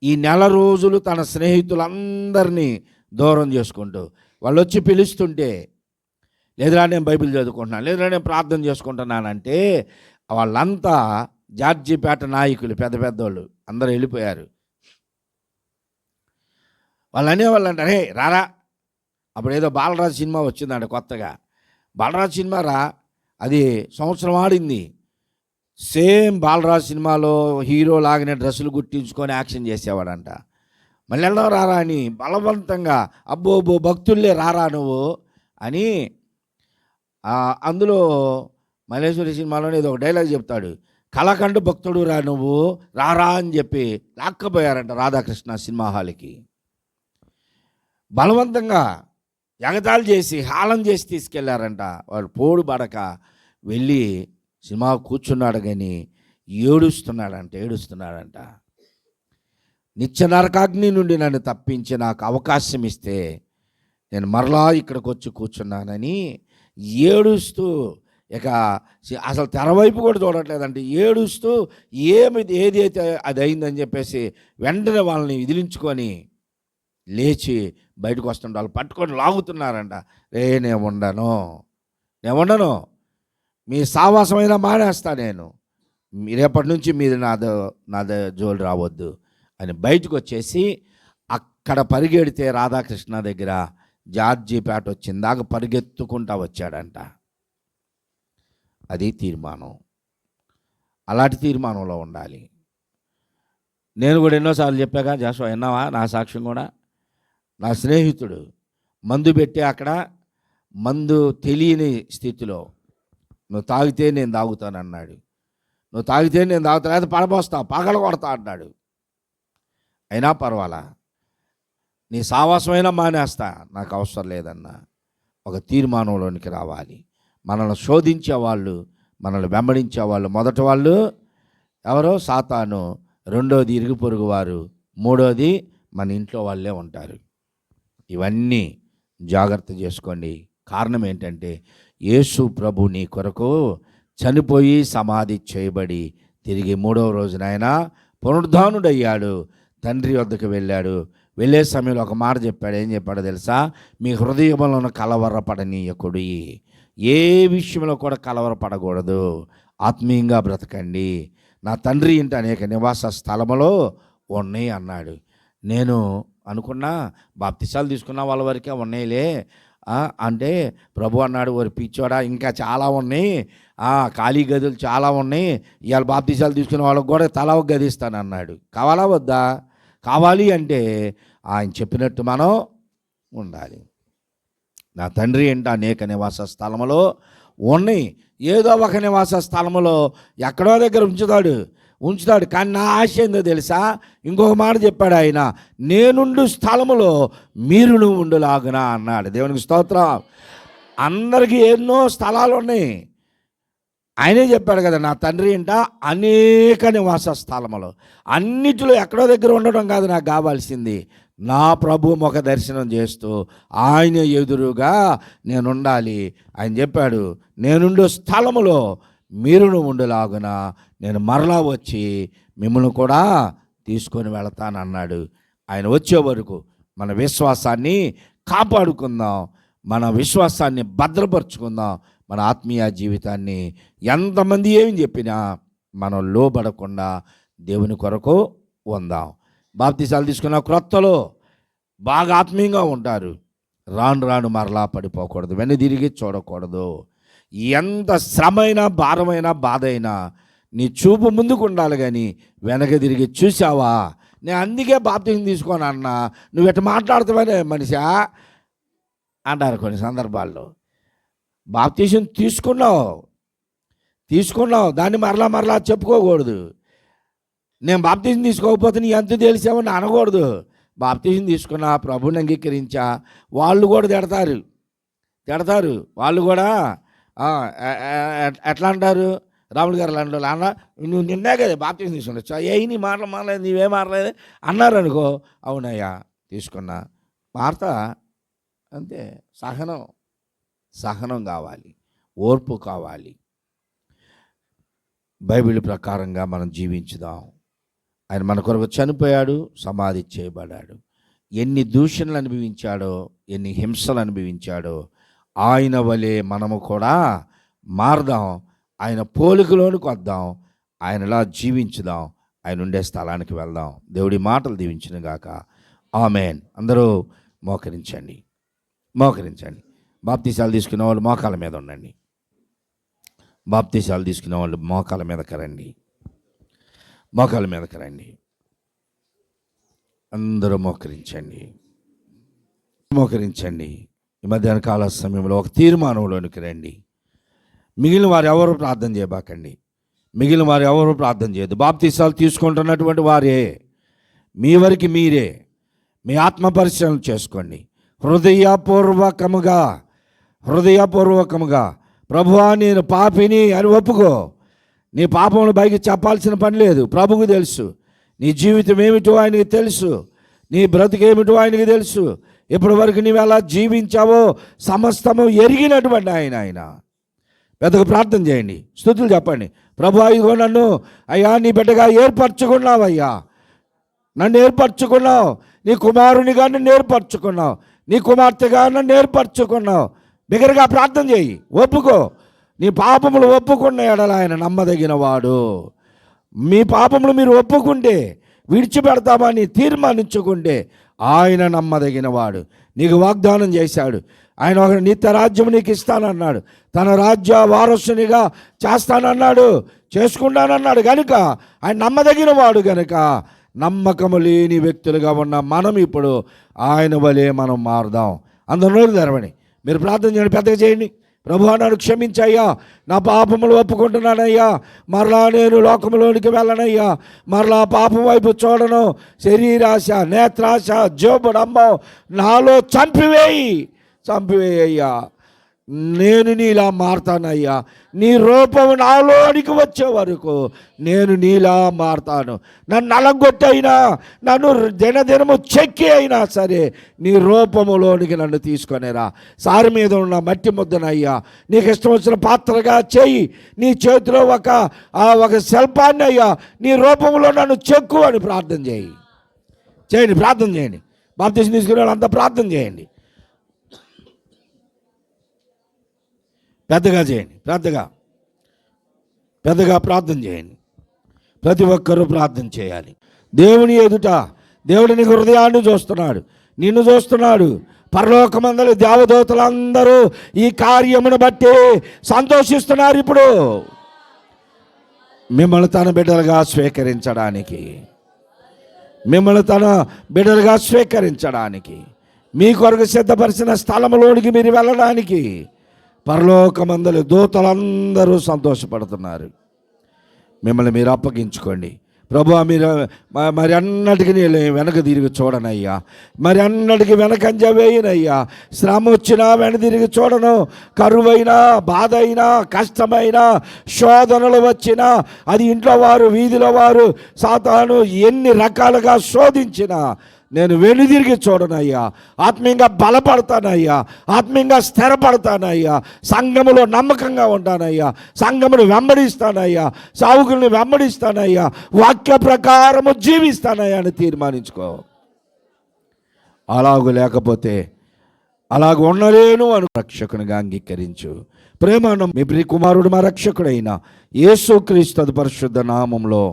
ఈ నెల రోజులు తన స్నేహితులందరినీ దూరం చేసుకుంటూ, వాళ్ళు వచ్చి పిలుస్తుంటే, లేదురా నేను బైబిల్ చదువుకుంటున్నాను, లేదురా నేను ప్రార్థన చేసుకుంటున్నానంటే, వాళ్ళంతా జార్జిపేట నాయకులు, పెద్దోళ్ళు అందరూ వెళ్ళిపోయారు. వాళ్ళు అనేవాళ్ళు అంటారే, రారా, అప్పుడు ఏదో బాలరాజు సినిమా వచ్చిందంట కొత్తగా, బాలరాజు సినిమా రా, అది సంవత్సరం ఆడింది. సేమ్ బాలరాజు సినిమాలో హీరో లాగానే డ్రెస్సులు గుట్టించుకొని యాక్షన్ చేసేవాడంట. మళ్ళీ వెళ్దాం రారా అని బలవంతంగా, అబ్బో భక్తుల్లే రారా నువ్వు అని. అందులో మల్లేశ్వరి సినిమాలోనే ఏదో ఒక డైలాగ్ చెప్తాడు, కళకండు భక్తుడు రా నువ్వు రారా అని చెప్పి లాక్కపోయారంట రాధాకృష్ణ సినిమా హాల్కి. బలవంతంగా ఎగతాళి చేసి హాలం చేసి తీసుకెళ్లారంట. వాడు పోడు పడక వెళ్ళి సినిమా కూర్చున్నాడు, కానీ ఏడుస్తున్నాడంట. నిత్య నరకాగ్ని నుండి నన్ను తప్పించి నాకు అవకాశం ఇస్తే నేను మరలా ఇక్కడికి వచ్చి కూర్చున్నానని ఏడుస్తూ, ఇక అసలు తెరవైపు కూడా చూడట్లేదంటే ఏడుస్తూ, ఏదైతే అది అయిందని చెప్పేసి వెంటనే వాళ్ళని విదిలించుకొని లేచి బయటకు వస్తుంటే వాళ్ళు పట్టుకొని లాగుతున్నారంట. నేను ఉండను, మీ సావాసమైనా మానేస్తా, నేను రేపటి నుంచి మీరు నాదో జోలు రావద్దు అని బయటకు వచ్చేసి అక్కడ పరిగెడితే రాధాకృష్ణ దగ్గర జార్జిపేట వచ్చిందాక పరిగెత్తుకుంటా వచ్చాడంట. అది తీర్మానం. అలాంటి తీర్మానంలో ఉండాలి. నేను కూడా ఎన్నోసార్లు చెప్పాగా, జాషువా విన్నావా? నా సాక్ష్యం కూడా. నా స్నేహితుడు మందు పెట్టి అక్కడ మందు తెలియని స్థితిలో, నువ్వు తాగితే నేను తాగుతాను అన్నాడు. నువ్వు తాగితే నేను తాగుతాను, అయితే పడబోస్తా, పగల కొడతా అన్నాడు. అయినా పర్వాలా, నీ సావాసమైనా మానేస్తా, నాకు అవసరం లేదన్నా. ఒక తీర్మానంలోనికి రావాలి. మనల్ని శోధించేవాళ్ళు, మనల్ని వెంబడించేవాళ్ళు, మొదటి వాళ్ళు ఎవరో? సాతాను. రెండోది ఇరుగు పొరుగు వారు. మూడోది మన ఇంట్లో వాళ్ళే ఉంటారు. ఇవన్నీ జాగ్రత్త చేసుకోండి. కారణం ఏంటంటే, యేసు ప్రభు నీ కొరకు చనిపోయి సమాధి చేయబడి తిరిగి మూడవ రోజున ఆయన పునరుద్ధానుడయ్యాడు. తండ్రి వద్దకు వెళ్ళాడు. వెళ్ళే సమయంలో ఒక మాట చెప్పాడు. ఏం చెప్పాడో తెలుసా? మీ హృదయంలో కలవరపడనీయకుడి. ఏ విషయంలో కూడా కలవరపడకూడదు. ఆత్మీయంగా బ్రతకండి. నా తండ్రి ఇంట అనేక నివాస స్థలములో ఉన్నాయి అన్నాడు. నేను అనుకున్నా బాప్తిసాలు తీసుకున్న వాళ్ళ వరకే ఉన్నాయిలే అంటే, ప్రభు అన్నాడు, ఓరి పిచ్చోడా, ఇంకా చాలా ఉన్నాయి, ఖాళీ గదులు చాలా ఉన్నాయి, ఇవాళ బాప్తిసాలు తీసుకున్న వాళ్ళకి కూడా తలా ఒక గది ఇస్తాను అన్నాడు. కావాలా వద్దా? కావాలి అంటే ఆయన చెప్పినట్టు మనం ఉండాలి. నా తండ్రి ఏంట అనేక నివాస స్థలములో ఉన్నాయి. ఏదో ఒక నివాస స్థలములో ఎక్కడో దగ్గర ఉంచుతాడు. కానీ నా ఆశ ఏందో తెలుసా? ఇంకొక మాట చెప్పాడు ఆయన, నేనుండు స్థలములో మీరును ఉండులాగునా అన్నాడు. దేవునికి స్తోత్రం. అందరికీ ఎన్నో స్థలాలు ఉన్నాయి. ఆయనే చెప్పాడు కదా, నా తండ్రి ఇంట అనేక నివాస స్థలములు. అన్నిటిలో ఎక్కడో దగ్గర ఉండడం కాదు నాకు కావాల్సింది, నా ప్రభు ముఖ దర్శనం చేస్తూ ఆయన ఎదురుగా నేను ఉండాలి. ఆయన చెప్పాడు, నేనుండు స్థలములో మీరును ఉండులాగున నేను మరలా వచ్చి మిమ్మల్ని కూడా తీసుకొని వెళతానన్నాడు. ఆయన వచ్చే వరకు మన విశ్వాసాన్ని కాపాడుకుందాం, మన విశ్వాసాన్ని భద్రపరుచుకుందాం. మన ఆత్మీయ జీవితాన్ని ఎంతమంది ఏమి చెప్పినా మనం లోబడకుండా దేవుని కొరకు ఉందాం. బాప్తిసాలు తీసుకున్న క్రొత్తలో బాగా ఆత్మీయంగా ఉంటారు. రాను మరలా పడిపోకూడదు, వెనుదిరిగి చూడకూడదు. ఎంత శ్రమైనా, భారమైనా, బాధ అయినా నీ చూపు ముందుకు ఉండాలి, కానీ వెనక తిరిగి చూసావా? నేను అందుకే బాప్తిసం తీసుకోను అన్నా, నువ్వు ఎట్లా మాట్లాడుతావనే మనిషా అంటారు కొన్ని సందర్భాల్లో. బాప్తిసం తీసుకున్నావు దాన్ని మరలా చెప్పుకోకూడదు. నేను బాప్తిసం తీసుకోకపోతే నీ ఎంత తెలిసావని అనకూడదు. బాప్తిసం తీసుకున్నా, ప్రభుని అంగీకరించా, వాళ్ళు కూడా తిడతారు. వాళ్ళు కూడా ఎట్లా అంటారు? రాములు గారు లాంటి వాళ్ళు అన్న, నువ్వు నిన్నే కదా బాప్తిసం తీసుకున్నా, నీ మాటలు మారలేదు, నీవే మారలేదు అన్నారు అనుకో, అవునయ్యా తీసుకున్నా, మారతా అంతే. సహనం కావాలి, ఓర్పు కావాలి. బైబిల్ ప్రకారంగా మనం జీవించుదాం. ఆయన మన కొరకు చనిపోయాడు, సమాధి చేయబడ్డాడు. ఎన్ని దూషణలు అనుభవించాడో, ఎన్ని హింసలు అనుభవించాడో, ఆయన వలె మనము కూడా మారదాం. ఆయన పోలికలోనికి వద్దాం, ఆయనలా జీవించుదాం, ఆయన ఉండే స్థలానికి వెళ్దాం. దేవుడి మాటలు దీవించును గాక. ఆమేన్. అందరూ మోకరించండి. బాప్తిసాలు తీసుకునే వాళ్ళు మోకాల మీద ఉండండి. బాప్తిసాలు తీసుకునే వాళ్ళు మోకాల మీదకి రండి. అందరూ మోకరించండి. ఈ మధ్యాహ్న కాల సమయంలో ఒక తీర్మానంలోనికి రండి. మిగిలిన వారు ఎవరు ప్రార్థన చేయొద్దు. బాప్తిసాలు తీసుకుంటున్నటువంటి వారే, మీ వరకు మీరే మీ ఆత్మ పరిశీలన చేసుకోండి. హృదయపూర్వకముగా ప్రభువా నేను పాపిని అని ఒప్పుకో. నీ పాపములు పైకి చెప్పాల్సిన పని లేదు. ప్రభుకు తెలుసు. నీ జీవితం ఏమిటో ఆయనకి తెలుసు. నీ బ్రతుకేమిటో ఆయనకి తెలుసు. ఇప్పటి వరకు నీవు ఎలా జీవించావో సమస్తము ఎరిగినటువంటి ఆయన. పెద్దగా ప్రార్థన చేయండి, స్తుతులు చెప్పండి. ప్రభువా ఇదిగో నన్ను అయ్యా నీ బిడ్డగా ఏర్పరచుకున్నావయ్యా, నన్ను ఏర్పరచుకున్నావు. నీ కుమారునిగా నన్ను ఏర్పరచుకున్నావు, నీ కుమార్తెగా నన్ను ఏర్పరచుకున్నావు. బిగ్గరగా ప్రార్థన చేయి, ఒప్పుకో. నీ పాపములు ఒప్పుకున్న ఎడల ఆయన నమ్మదగిన వాడు. మీ పాపములు మీరు ఒప్పుకుంటే, విడిచిపెడతామని తీర్మానించుకుంటే ఆయన నమ్మదగిన వాడు. నీకు వాగ్దానం చేశాడు, ఆయన ఒక నిత్య రాజ్యం నీకు ఇస్తానన్నాడు, తన రాజ్య వారసునిగా చేస్తానన్నాడు, చేసుకుంటానన్నాడు. కనుక ఆయన నమ్మదగిన వాడు. కనుక నమ్మకము లేని వ్యక్తులుగా ఉన్న మనం ఇప్పుడు ఆయన వలె మనం మారుదాం. అందరూ తెరవని మీరు ప్రార్థన చేయండి, పెద్దగా చేయండి. ప్రభువా, నన్ను క్షమించయ్యా, నా పాపములు ఒప్పుకుంటున్నానయ్యా, మరలా నేను లోకములోనికి వెళ్ళనయ్యా, మరలా పాపం వైపు చూడను, శరీరాశ, నేత్రాశ, జోబుడంబం నాలో చంపివేయ్యా. నేను నీలా మారతానయ్యా, నీ రూపము నాలోనికి వచ్చే వరకు నేను నీలా మారతాను. నన్ను నలగొట్టైనా, నన్ను దినదినము చెక్కి అయినా సరే నీ రూపములోనికి నన్ను తీసుకొనిరా. సారి మీద ఉన్న మట్టి ముద్దనయ్యా నీకు ఇష్టం వచ్చిన పాత్రగా చేయి. నీ చేతిలో ఒక శిల్పాన్ని అయ్యా నీ రూపంలో నన్ను చెక్కు అని ప్రార్థన చేయండి. ప్రార్థన చేయండి. బాప్తిసం తీసుకునే వాళ్ళంతా ప్రార్థన చేయండి. పెద్దగా చేయండి, పెద్దగా ప్రార్థన చేయండి. ప్రతి ఒక్కరూ ప్రార్థన చేయాలి. దేవుని ఎదుట దేవుడు నీ హృదయాన్ని చూస్తున్నాడు, నిన్ను చూస్తున్నాడు. పరలోకమందలి దేవదూతలందరూ ఈ కార్యమును బట్టి సంతోషిస్తున్నారు. ఇప్పుడు మిమ్మల్ని తన బిడ్డలుగా స్వీకరించడానికి మీ కొరకు సిద్ధపరిచిన స్థలంలోనికి మీరు వెళ్ళడానికి పరలోకమందలి దూతలందరూ సంతోషపడుతున్నారు. మిమ్మల్ని మీరు అప్పగించుకోండి. ప్రభువా, మీరు మరి అన్నటికీ వెనక తిరిగి చూడనయ్యా, మరి అన్నటికీ వెనకంజ వేయనయ్యా. శ్రమ వచ్చినా వెనక తిరిగి చూడను, కరువైనా, బాధ అయినా, కష్టమైనా, శోధనలు వచ్చినా, అది ఇంట్లో వారు, వీధిలో వారు, సాతాను ఎన్ని రకాలుగా శోధించినా నేను వెనుదిరిగి చూడనయ్యా. ఆత్మీయంగా బలపడతానయ్యా, ఆత్మీయంగా స్థిరపడతానయ్యా, సంఘములో నమ్మకంగా ఉంటానయ్యా, సంఘమును వెంబడిస్తానయ్యా, సావుకుల్ని వెంబడిస్తానయ్యా, వాక్య ప్రకారము జీవిస్తానయ్యా అని తీర్మానించుకో. అలాగూ లేకపోతే అలాగ ఉండలేను అని రక్షకునిగా అంగీకరించు. ప్రేమానం మీ ప్రియ కుమారుడు మా రక్షకుడైన యేసుక్రీస్తు పరిశుద్ధ నామంలో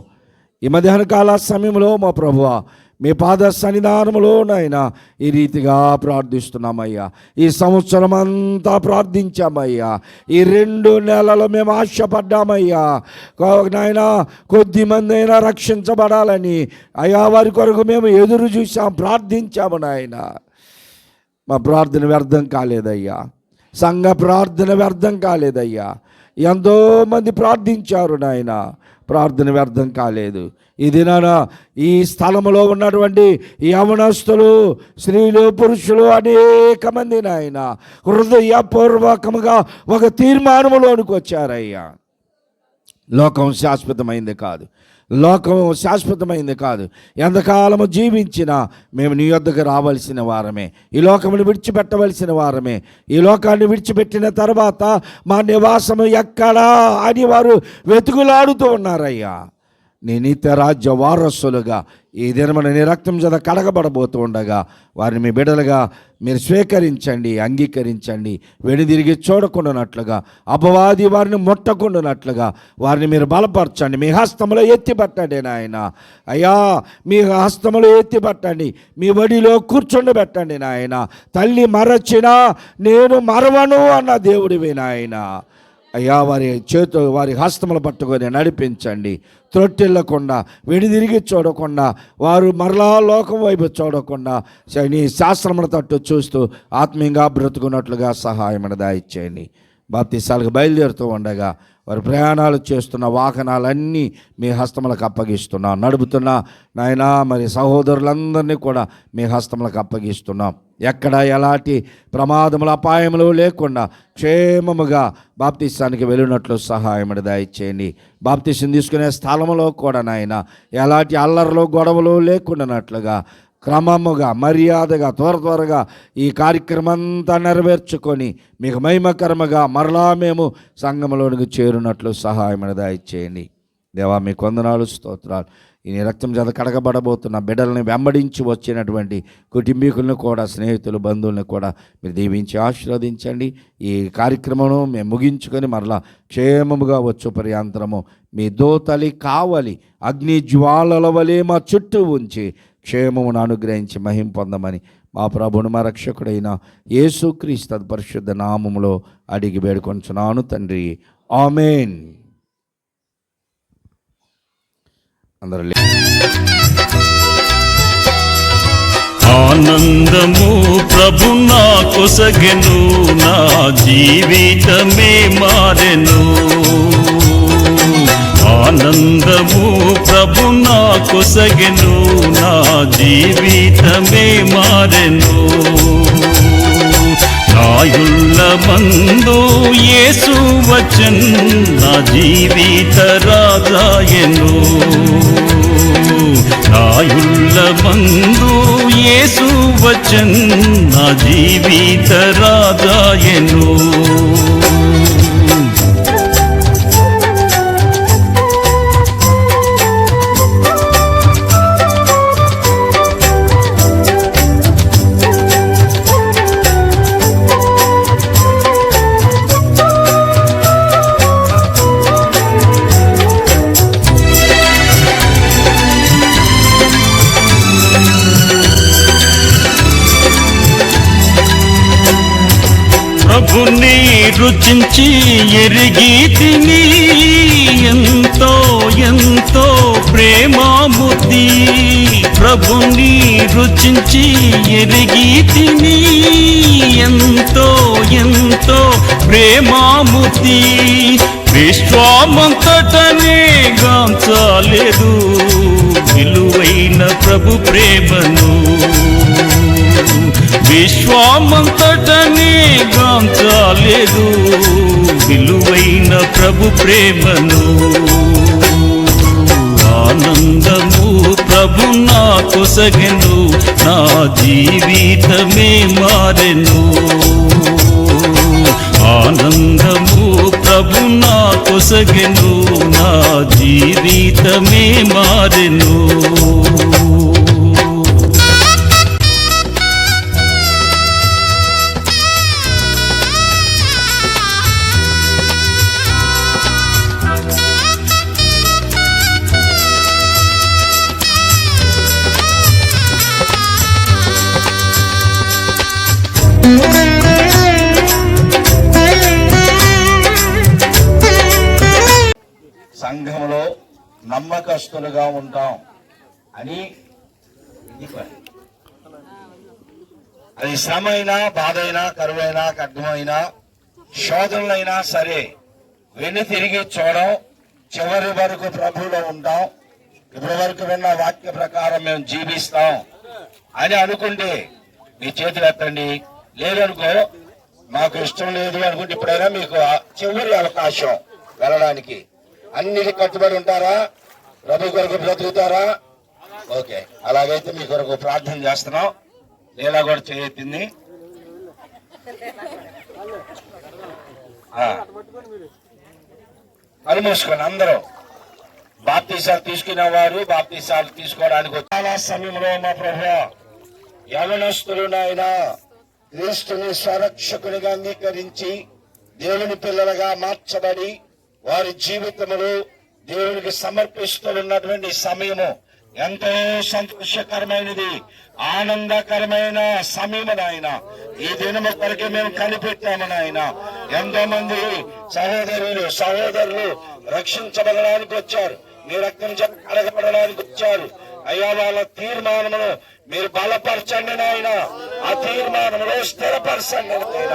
ఈ మధ్యాహ్న కాల సమయంలో మా ప్రభువా మీ పాద సన్నిధానములోనైనా ఈ రీతిగా ప్రార్థిస్తున్నామయ్యా. ఈ సంవత్సరం అంతా ప్రార్థించామయ్యా. ఈ 2 నెలలు మేము ఆశపడ్డామయ్యా. నాయనా, కొద్ది మంది అయినా రక్షించబడాలని అయ్యా వారి కొరకు మేము ఎదురు చూసాం, ప్రార్థించాము నాయన. మా ప్రార్థన వ్యర్థం కాలేదయ్యా, సంఘ ప్రార్థన వ్యర్థం కాలేదయ్యా. ఎంతోమంది ప్రార్థించారు నాయన, ప్రార్థన వ్యర్థం కాలేదు. ఈ దినాన ఈ స్థలంలో ఉన్నటువంటి యవనస్తులు, స్త్రీలు, పురుషులు అనేక మంది నాయన హృదయపూర్వకముగా ఒక తీర్మానములోనికి వచ్చారయ్యా. లోకం శాశ్వతమైంది కాదు, ఎంతకాలము జీవించినా మేము నీ యొద్దకు రావలసిన వారమే, ఈ లోకమును విడిచిపెట్టవలసిన వారమే. ఈ లోకాన్ని విడిచిపెట్టిన తర్వాత మా నివాసము ఎక్కడా అని వారు వెతుకులాడుతూ ఉన్నారయ్యా. నీ నిత్య రాజ్య వారసులుగా ఈ దినమున నీ రక్తం చేత కడగబడబోతూ ఉండగా వారిని మీ బిడ్డలుగా మీరు స్వీకరించండి, అంగీకరించండి. వెనుదిరిగి చూడకుండానట్లుగా, అపవాది వారిని ముట్టకుండానట్లుగా వారిని మీరు బలపరచండి. మీ హస్తములో ఎత్తిపట్టండి నాయన. అయ్యా, మీ హస్తములో ఎత్తిపట్టండి, మీ వడిలో కూర్చొండబెట్టండి నాయన. తల్లి మరచినా నేను మరవను అన్న దేవుడివి నాయన. అయ్యా, వారి హస్తములు పట్టుకొని నడిపించండి. త్రొట్టిల్లకుండా, వెనుదిరిగి చూడకుండా, వారు మరలా లోకం వైపు చూడకుండా నీ శాస్త్రముల తట్టు చూస్తూ ఆత్మీయంగా బ్రతుకున్నట్లుగా సహాయం దయచేయండి. బాప్తిసాలకు బయలుదేరుతూ ఉండగా వారు ప్రయాణాలు చేస్తున్న వాహనాలన్నీ మీ హస్తములకు అప్పగిస్తున్నాం. నడుపుతున్న నాయనా మరి సహోదరులందరినీ కూడా మీ హస్తములకు అప్పగిస్తున్నాం. ఎక్కడ ఎలాంటి ప్రమాదములు, అపాయములు లేకుండా క్షేమముగా బాప్తిసానికి వెళ్ళినట్లు సహాయం దయచేయండి. బాప్తిసం తీసుకునే స్థలంలో కూడా నాయన ఎలాంటి అల్లర్లు, గొడవలు లేకుండానట్లుగా క్రమముగా, మర్యాదగా, త్వరగా ఈ కార్యక్రమం అంతా నెరవేర్చుకొని మీకు మహిమకరముగా మరలా మేము సంఘములోనికి చేరునట్లు సహాయం దయచేయండి. దేవా, మీ వందనాలు, స్తోత్రాలు. ఈ రక్తం చేత కడగబడబోతున్న బిడ్డల్ని వెంబడించి వచ్చినటువంటి కుటుంబీకులను కూడా, స్నేహితులు, బంధువులను కూడా మీరు దీవించి ఆశీర్వదించండి. ఈ కార్యక్రమం మేము ముగించుకొని మరలా క్షేమముగా వచ్చు పర్యాంతరము మీ దూతలి కావలి అగ్ని జ్వాలల వలె మా చుట్టూ ఉంచి క్షేమమును అనుగ్రహించి మహిం పొందమని మా ప్రభువును మా రక్షకుడైన యేసుక్రీస్తు పరిశుద్ధ నామములో అడిగి వేడుకొంచున్నాను తండ్రి, ఆమేన్. అందరూ ఆనందము ప్రభు నా కొసగెను, నా జీవితమే మారెను. ఆనందము ప్రభు నా కొసగెను, నా జీవితమే మారెను. నాయుళ్ళ మందు యేసు వచ్చెన్, నా జీవిత రాజాయెను. నాయుళ్ళ మందు యేసు వచ్చెన్, నా జీవిత రాజాయెను. ప్రభుని రుచించి ఎరిగి తిని, ఎంతో ఎంతో ప్రేమామూర్తి. ప్రభుని రుచించి ఎరిగి తిని, ఎంతో ఎంతో ప్రేమామూర్తి. విశ్వామంతటనే గాంచలేదు విలువైన ప్రభు ప్రేమను. విశ్వామంతటనే గాంచలేదు విలువైన ప్రభు ప్రేమను. ఆనందము ప్రభు నా కొసగెను, నా జీవితమే మారెను. ఆనందము ప్రభు నా కొసగెను, నా జీవితమే మారెను. సంఘంలో నమ్మకస్తులుగా ఉంటాం అని, అది శ్రమ అయినా, బాధ అయినా, కరువైనా, ఖడ్గమైనా, శోధనలైనా సరే వెను తిరిగి చూడం, చివరి వరకు ప్రభువులో ఉంటాం, ఇప్పటి వరకు విన్న వాక్య ప్రకారం మేము జీవిస్తాం అని అనుకుంటే మీ చేతులు ఎత్తండి. లేదనుకో, మాకు ఇష్టం లేదు అనుకుంటే ఇప్పుడైనా మీకు చివరి అవకాశం వెళ్ళడానికి. అన్నిటి కట్టుబడి ఉంటారా? ప్రభు కొరకు బ్రతుకుతారా? ఓకే, అలాగైతే మీ కొరకు ప్రార్థన చేస్తున్నాం. లీలా కూడా చేయెత్తింది. అనుమూసుకొని అందరూ బాప్తీసాలు తీసుకునే వారు బాప్తీసాలు తీసుకోవడానికి చాలా సమయంలో మా ప్రభువా, యవనస్తులు నాయన క్రీస్తుని స్వరక్షకునిగా అంగీకరించి దేవుని పిల్లలుగా మార్చబడి వారి జీవితములు దేవునికి సమర్పిస్తున్నటువంటి సమయము ఎంతో సంతోషకరమైనది, ఆనందకరమైన సమయము నాయన. ఈ దినము కొరకే మేము కనిపెట్టాము నాయన. ఎంతో మంది సహోదరులు రక్షించబడడానికి వచ్చారు, మీ రక్తం కడగబడడానికి వచ్చారు. అయ్యా, వాళ్ళ తీర్మానమును మీరు బలపరచండి నాయన. ఆ తీర్మానంలో స్థిరపరచండి నాయన.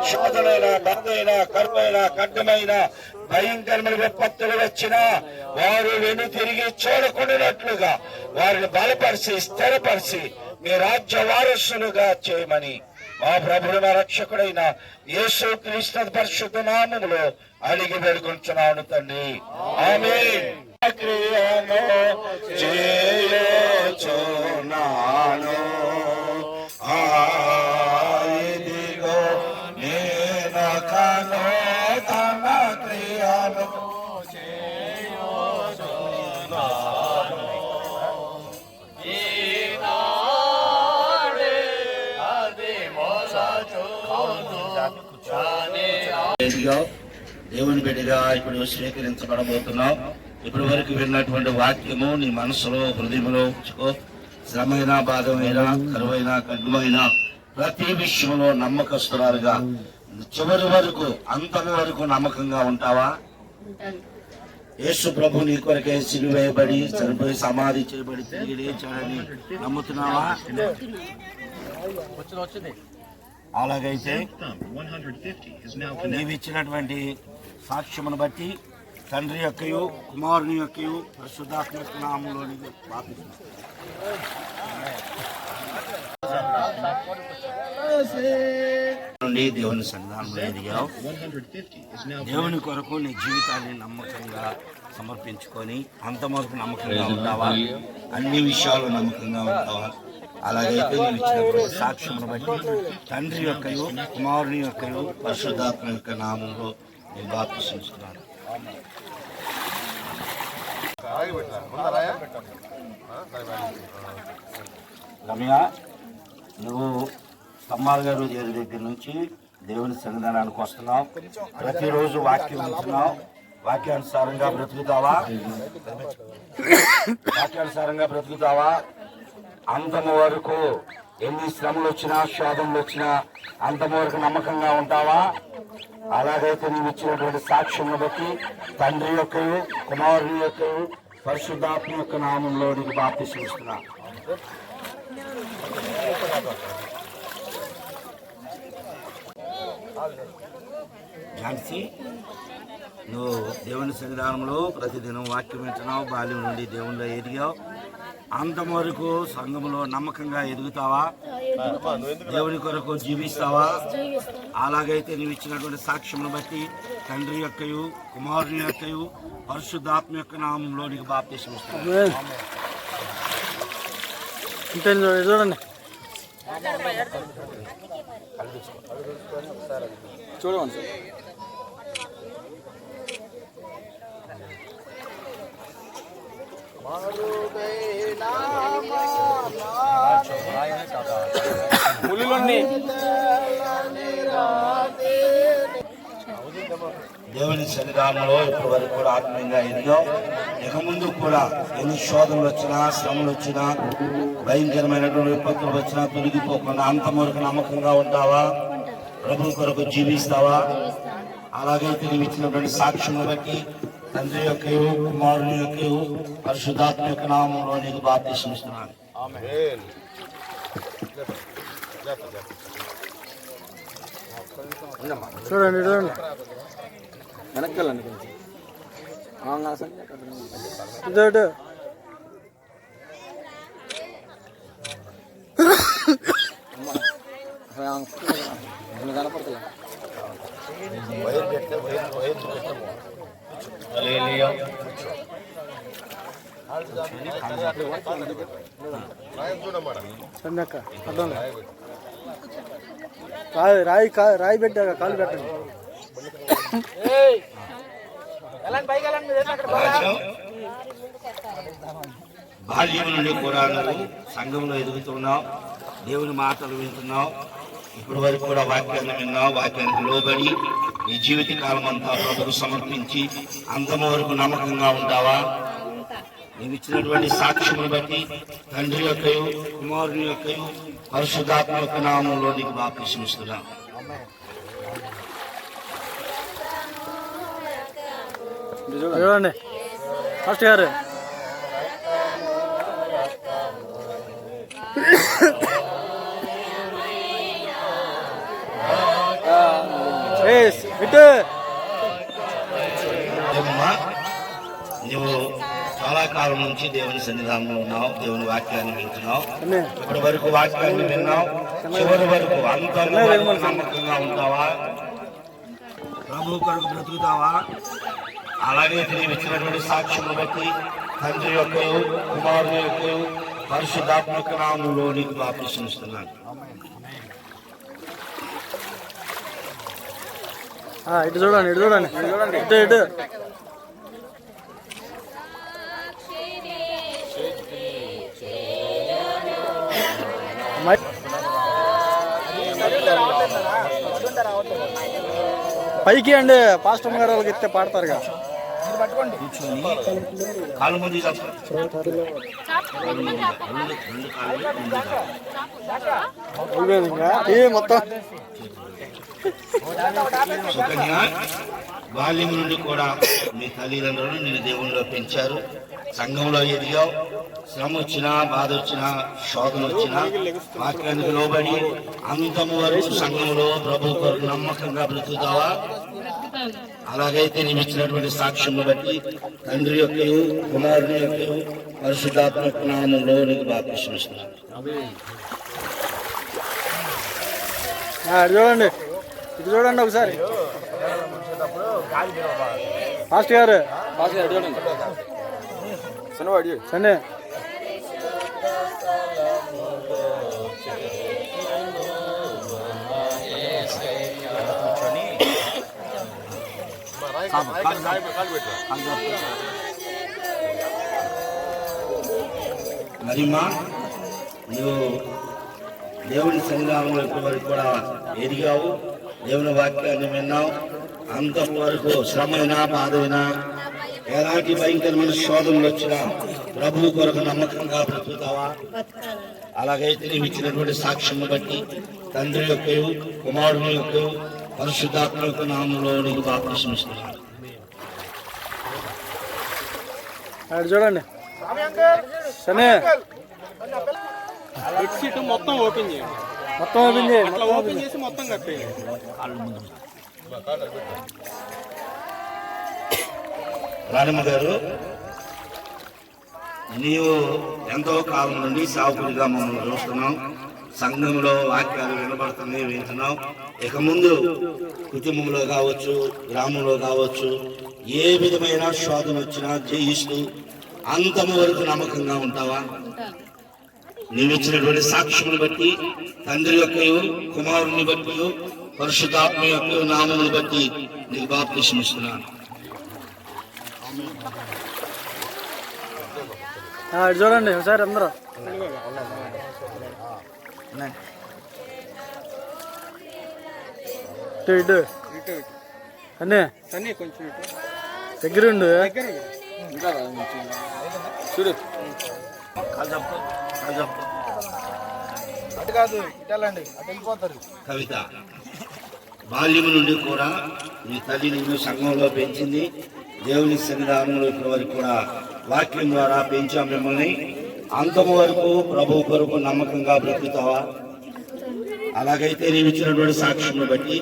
శోధనైనా, బాధైనా, కరువైనా, ఖడ్గమైన భయంకరమైన విపత్తులు వచ్చినా వారు వెను తిరిగి చూడకుండానట్లుగా వారిని బలపరిచి స్థిరపరిచి మీ రాజ్య వారసులుగా చేయమని మా ప్రభువు నా రక్షకుడైన యేసుక్రీస్తు పరిశుద్ధ నామములో అడిగి వేడుకొంచున్నాను తండ్రి, ఆమేన్. క్రియను చేయుచున్నాను, ఇదిగో నేనొకను తన క్రియను చేయుచున్నాను. దేవుని బిడ్డగా ఇప్పుడు స్వీకరించబడబోతున్నాం. ఇప్పటి వరకు విన్నటువంటి వాక్యము నీ మనసులో, హృదయంలో ఉంచుకో. శ్రమైన, బాధమైన, కరువైన, ఖడ్గమైన ప్రతి విషయంలో నమ్మకస్తురాలుగా చివరి వరకు, అంతము వరకు నమ్మకంగా ఉంటావా? యేసు ప్రభు నీ కొరకే సిలువ వేయబడి, చనిపోయి, సమాధి చేయబడి, తిరిగి లేచాడని నమ్ముతున్నావా? అలాగైతే నీవిచ్చినటువంటి సాక్ష్యమును బట్టి తండ్రి యొక్కయు, కుమారుని యొక్కయు, పరిశుద్ధాత్మ యొక్క నామములో నీకు బాప్తిస్మం. నుండి దేవుని సన్నిధానంలో ఎదిగావు. దేవుని కొరకు నీ జీవితాన్ని నమ్మకంగా సమర్పించుకొని అంతవరకు నమ్మకంగా ఉంటావా? అన్ని విషయాలు నమ్మకంగా ఉంటావా? అలాగైతే నేను ఇచ్చినటువంటి సాక్ష్యమును బట్టి తండ్రి యొక్కయు, కుమారుని యొక్కయు, పరిశుద్ధాత్మ యొక్క నామంలో నేను బాప్తిస్మిస్తున్నాను. రమ్య, నువ్వు స్తంభాల గారు దేవుడి దగ్గర నుంచి దేవుని సన్నిధానానికి వస్తున్నావు. ప్రతిరోజు వాక్యం వింటున్నావు. వాక్యానుసారంగా బ్రతుకుతావా? వాక్యానుసారంగా బ్రతుకుతావా? అంతము వరకు ఎన్ని శ్రమలు వచ్చినా, శోధనలు వచ్చినా అంతము వరకు నమ్మకంగా ఉంటావా? అలాగైతే నీవు ఇచ్చినటువంటి సాక్ష్యం బట్టి తండ్రి యొక్కయు, కుమారుని యొక్కయు, పరిశుద్ధాత్మ యొక్క నామంలో నీకు బాప్తిస్మం ఇస్తున్నా. ఝాన్సీ, నువ్వు దేవుని సన్నిధానంలో ప్రతిదినం వాక్యం వింటున్నావు. బాల్యం నుండి దేవునిలో ఎదిగావు. అంతం వరకు సంఘంలో నమ్మకంగా ఎదుగుతావా? దేవుని కొరకు జీవిస్తావా? అలాగైతే నీవు ఇచ్చినటువంటి సాక్ష్యమును బట్టి తండ్రి యొక్కయు, కుమారుని యొక్కయు, పరిశుద్ధాత్మ యొక్క నామంలో నీకు బాప్తిస్మం ఇస్తున్నాను. చూడండి, చూడమండి. దేవుని సన్నిధానంలో ఇప్పటి వరకు కూడా ఆత్మీయంగా ఎదిగాం. ఇక ముందు కూడా ఎన్ని శోధనలు వచ్చినా, శ్రమలు వచ్చినా, భయంకరమైనటువంటి విపత్తులు వచ్చినా తొలగిపోకుండా అంతం వరకు నమ్మకంగా ఉంటావా? ప్రభు కొరకు జీవిస్తావా? అలాగైతే నీవు ఇచ్చినటువంటి సాక్ష్యం బట్టి తండ్రి యొక్కయు, కుమారుని యొక్కయు, పరిశుద్ధాత్మ యొక్క నామంలో నీకు బాప్తిస్మం ఇస్తున్నాను. చూడండి, చూడండి, వెనక్కెళ్ళండి కొంచెం. ఇటు కనపడతలే. అక్క అర్థం రాయి రాయి పెట్టాక కాలు పెట్టండి. బాల్యం నుండి కూడా నువ్వు సంఘంలో ఎదుగుతున్నావు. దేవుని మాటలు వింటున్నావు. ఇప్పటి వరకు కూడా వాక్యాన్ని విన్నావు. వాక్యానికి లోబడి నీ జీవిత కాలం అంతా ప్రభుకు సమర్పించి అంతము వరకు నమ్మకంగా ఉంటావా? నీవు ఇచ్చినటువంటి సాక్ష్యమును బట్టి తండ్రి యొక్కయు, కుమారుని యొక్కయు, పరిశుద్ధాత్మ యొక్క నామంలో నీకు బాప్తిస్మం ఇస్తున్నా. చూడండి ఫస్ట్ గారు. నువ్వు చాలా కాలం నుంచి దేవుని సన్నిధానంలో ఉన్నావు. దేవుని వాక్యాన్ని వింటున్నావు. ఇప్పటి వరకు వాక్యాన్ని విన్నావు. చివరి వరకు అంతా నమ్మకంగా ఉంటావా? ప్రభు కొరకు బ్రతుకుతావా? అలాగే నీవు ఇచ్చినటువంటి సాక్ష్యం బట్టి తండ్రి యొక్కయు, కుమారుని యొక్కయు, పరిశుద్ధాత్మ యొక్క నామంలో నీకు బాప్తిస్మం ఇస్తున్నాను. ఇటు చూడండి, ఇటు చూడండి, ఇటు ఇటు. పైకి అండి పాస్టర్ గారు వాళ్ళకి ఇస్తే పాడతారుగా. కూర్చొని కాలు ముందు రెండు కాళ్ళు మొత్తం సుకన్య, బాల్యం నుండి కూడా మీ తల్లిదండ్రులు నిన్ను దేవునిలో పెంచారు, సంఘంలో ఎదిగావు. శ్రమ వచ్చినా, బాధ వచ్చినా, శోధన వచ్చినా వాక్యానికి లోబడి అంతము వరకు సంఘంలో ప్రభు కొరకు నమ్మకంగా బ్రతుకుతావా? అలాగైతే నీవు ఇచ్చినటువంటి సాక్ష్యం బట్టి తండ్రి యొక్క కుమారుని యొక్క పరిశుద్ధాత్మ యొక్క నామంలో నీకు బాప్తిస్మం ఇస్తున్నాను. చూడండి, ఇది చూడండి ఒకసారి. ఫాస్ట్ గారు చూడండి. సరే మరిమా, నువ్వు దేవుని సంగ్రామంలో ఇప్పటివరకు కూడా ఎదిగావు, దేవుని వాక్యాన్ని విన్నావు. అంతం వరకు శ్రమైనా, బాధైనా, ఎలాంటి భయంకరమైన శోధనలు వచ్చినా ప్రభు కొరకు నమ్మకంగా బ్రతుకుతావా? అలాగైతే నీవు ఇచ్చినటువంటి సాక్ష్యం బట్టి తండ్రి యొక్క కుమారుని యొక్క పరిశుద్ధాత్మ యొక్క నామంలో నీకు బాప్తిస్మం ఇస్తున్నాను. చూడండి. సరే బెడ్షీట్ మొత్తం ఓపెన్ చేయండి, మొత్తం ఓపెన్ చేయండి. అట్లా ఓపెన్ చేసి మొత్తం కప్పేయండి. రాణమ్మ గారు, నీవు ఎంతో కాలం నుండి సావుకుడిగా మమ్మల్ని చూస్తున్నావు, సంఘంలో వాక్యాలు వినబడుతుంది, వింటున్నావు. ఇక ముందు కుటుంబంలో కావచ్చు, గ్రామంలో కావచ్చు, ఏ విధమైన శోధన వచ్చినా జయిస్తూ అంతము వరకు నమ్మకంగా ఉంటావా? నీవిచ్చినటువంటి సాక్ష్యమును బట్టి తండ్రి యొక్క కుమారుని బట్టి పరిశుద్ధాత్మ యొక్క నామమును బట్టి నీకు బాప్తిస్మం ఇస్తున్నాను. చూడండి ఒకసారి అందరూ. ఇటు అన్నీ అన్నీ కొంచెం దగ్గరుండు. చూడు, అటు కాదు, ఇటు వెళ్ళండి, అటు వెళ్ళిపోతారు. కవిత, బాల్యము నుండి కూడా మీ తల్లి నిన్ను సంఘంలో పెంచింది, దేవుని సన్నిధానంలో ఇప్పటి వరకు కూడా వాక్యం ద్వారా పెంచాం మిమ్మల్ని. అంతము వరకు ప్రభు కొరకు నమ్మకంగా బ్రతుకుతావా? అలాగైతే నీవు ఇచ్చినటువంటి సాక్ష్యం బట్టి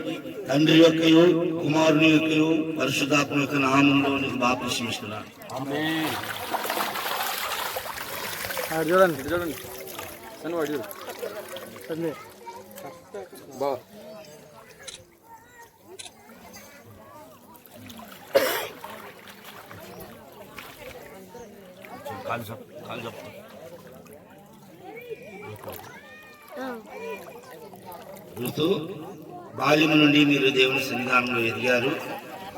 తండ్రి యొక్కయు కుమారుని యొక్కయు పరిశుద్ధాత్మ యొక్క నామంలో నీకు బాప్తిస్మం ఇస్తున్నాను. చూడండి చూడండి సన్నవాడు చూడు. సరే బా ఋతు, బాల్యము నుండి మీరు దేవుని సన్నిధానంలో ఎదిగారు,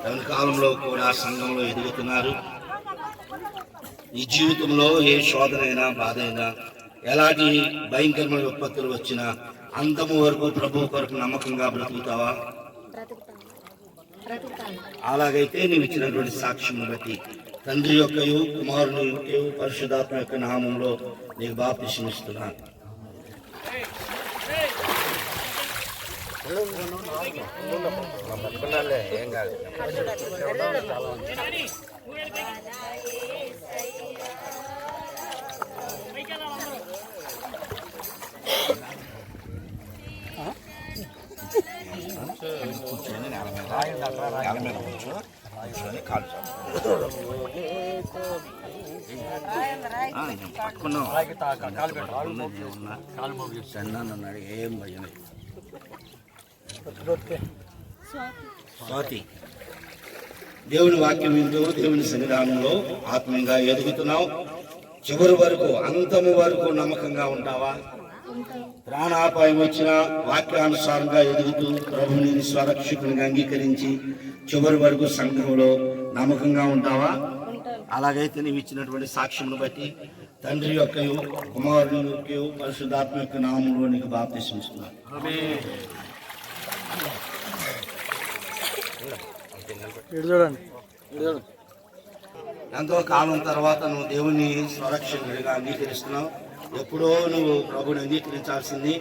దేవుని కాలంలో కూడా సంఘంలో ఎదుగుతున్నారు. ఈ జీవితంలో ఏ శోధనైనా, బాధ అయినా, ఎలాంటి భయంకరమైన విపత్తులు వచ్చినా అంతము వరకు ప్రభు కొరకు నమ్మకంగా బ్రతుకుతావా? అలాగైతే నీవు ఇచ్చినటువంటి సాక్ష్యం బట్టి తండ్రి యొక్కయు కుమారుని యొక్కయు పరిశుద్ధాత్మ యొక్క నామంలో నీకు బాప్తిస్మం ఇస్తున్నాను. ఏం కాదు. కూర్చొని నేల మీద కూర్చొని కాలు పట్టుకున్నాం. అన్నాడు ఏం భయం. స్వాతి, దేవుని వాక్యం వింటూ దేవుని సన్నిధానంలో ఆత్మీయంగా ఎదుగుతున్నావు. చివరి వరకు, అంతము వరకు నమ్మకంగా ఉంటావా? ప్రాణాపాయం వచ్చిన వాక్యానుసారంగా ఎదుగుతూ ప్రభుని స్వరక్షకునిగా అంగీకరించి చివరి వరకు సంఘంలో నమ్మకంగా ఉంటావా? అలాగైతే నీవు ఇచ్చినటువంటి సాక్ష్యమును బట్టి తండ్రి యొక్క కుమారుని యొక్క పరిశుద్ధాత్మ యొక్క నామంలో నీకు బాప్తిస్మం ఇస్తున్నాను. చూడండి. ఎంతో కాలం తర్వాత నువ్వు దేవుని స్వరక్షకుడిగా అంగీకరిస్తున్నావు. ఎప్పుడో నువ్వు ప్రభుని అంగీకరించాల్సింది,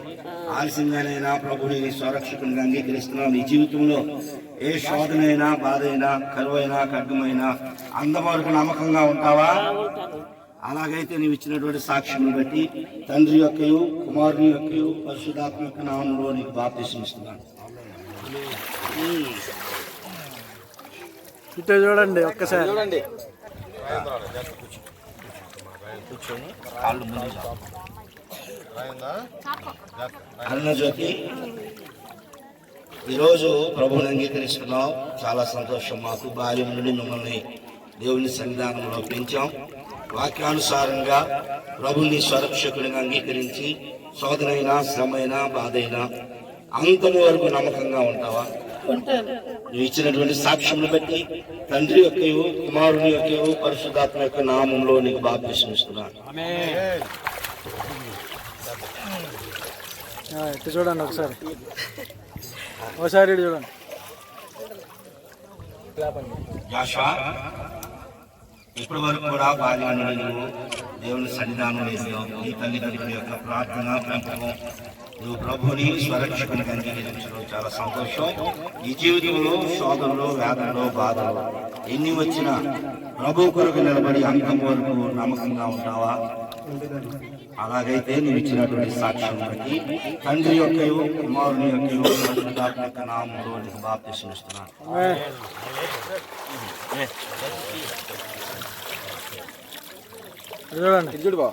ఆలస్యంగానైనా ప్రభుని నీ స్వరక్షకునిగా అంగీకరిస్తున్నావు. నీ జీవితంలో ఏ శోధనైనా, బాధ అయినా, కరువైనా, ఖడ్గమైనా అంతవరకు నమ్మకంగా ఉంటావా? అలాగైతే నీవు ఇచ్చినటువంటి సాక్ష్యం బట్టి తండ్రి యొక్కయు, కుమారుని యొక్కయు, పరిశుద్ధాత్మ యొక్క నామములో నీకు బాప్తిసం ఇస్తున్నాను. ఇటు చూడండి ఒక్కసారి. చూడండి. అరుణజ్యోతి, ఈరోజు ప్రభువుని అంగీకరిస్తున్నాం. చాలా సంతోషం. మాకు బాల్యం నుండి మిమ్మల్ని దేవుని సన్నిధానంలో పెంచాం. వాక్యానుసారంగా ప్రభుని స్వరక్షకుడిగా అంగీకరించి శోధనైనా, శ్రమైనా, బాధైనా అంతము వరకు నమ్మకంగా ఉంటావా? నువ్వు ఇచ్చినటువంటి సాక్ష్యమును బట్టి తండ్రి యొక్కయు, కుమారుని యొక్కయు, పరిశుద్ధాత్మ యొక్క నామంలో నీకు బాప్తిసం ఇస్తున్నాను. ఇటు చూడండి ఒకసారి. ఇటు చూడండి. జాషువా, ఇప్పటి వరకు కూడా బాల్యం నుండి నువ్వు దేవుని సన్నిధానం లేదు. నీ తల్లిదండ్రుల యొక్క ప్రార్థన, పెంపకం, నువ్వు ప్రభుని స్వరక్షకునికి అంగీకరించడం చాలా సంతోషం. ఈ జీవితంలో శోధనలో, వేదనలో, బాధలు ఎన్ని వచ్చినా ప్రభు కొరకు నిలబడి అంతం వరకు నమ్మకంగా ఉంటావా? అలాగైతే నువ్వు ఇచ్చినటువంటి సాక్ష్యం బట్టి తండ్రి యొక్కయు, కుమారుని యొక్కయు, పరిశుద్ధాత్మ యొక్క నామములో నీకు బాప్తిసం ఇస్తున్నాను. చూడండి. చూడు బా.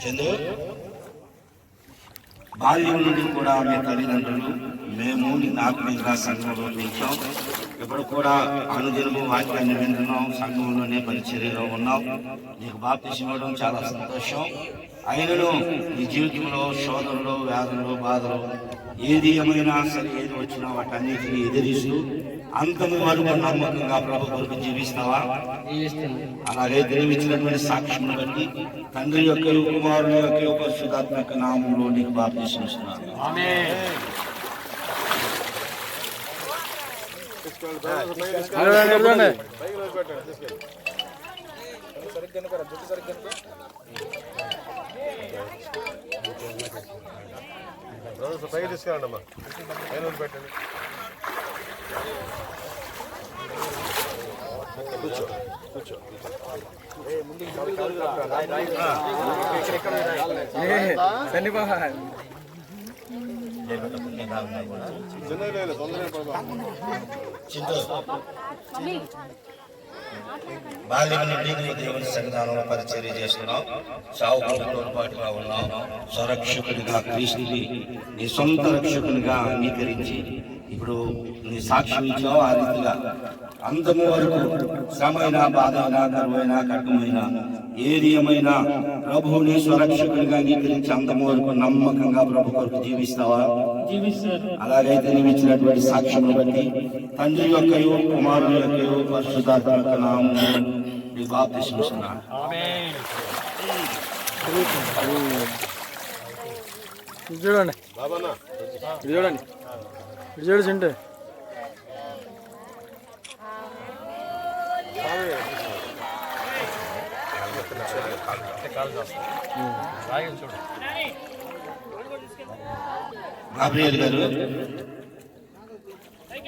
చందు, బాల్యం నుండి కూడా మీ తల్లిదండ్రులు, మేము నిన్ను ఆత్మీయంగా సంఘంలో పెంచాం. ఇప్పుడు కూడా అనుదినము వాక్యాన్ని వింటున్నాం, సంఘంలోనే పరిచర్యలో ఉన్నాం. నీకు బాప్తిసం ఇవ్వడం చాలా సంతోషం. అయినను నీ జీవితంలో శోధనలు, వేదనలు, బాధలు ఏది ఏమైనా సరే, ఏది వచ్చినా వాటన్నిటిని ఎదిరిస్తూ అంతము వరకు నమ్మకంగా ప్రభు కొరకు జీవిస్తావా? అలాగైతే ఇచ్చినటువంటి సాక్ష్యం బట్టి తండ్రి యొక్క, కుమారుని యొక్క, పరిశుద్ధాత్మ యొక్క నామంలో నీకు బాప్తిసం ఇస్తున్నాను. పైకి తీసుకెళ్ళండి అమ్మా. పెట్టండి. కూర్చో కూర్చో. బాల్యం నుండి నువ్వు దేవుని సన్నిధానంలో పరిచర్య చేస్తున్నావు. సావుకు తోడ్పాటుగా ఉన్నావు. స్వరక్షకుడిగా క్రీస్తుని నీ సొంత రక్షకునిగా అంగీకరించి ఇప్పుడు నీ సాక్ష్యం ఇచ్చావు. ఆ రీతిగా అంతము వరకు శ్రమైనా, బాధైనా, కరువైనా, ఖడ్గమైనా ఏది ఏమైనా ప్రభువుని స్వరక్షకునిగా అంగీకరించి అంతము వరకు నమ్మకంగా ప్రభు కొరకు జీవిస్తావా? అలాగైతే నీవు ఇచ్చినటువంటి సాక్ష్యమును బట్టి తండ్రి యొక్కయు, కుమారుని యొక్కయు, పరిశుద్ధాత్మ యొక్క నామములో నీ బాప్తిసం ఇస్తున్నాను. చూడండి బాబానా, ఇది చూడండి. ఇటు చూడు చింటు. గాబ్రియల్ గారు,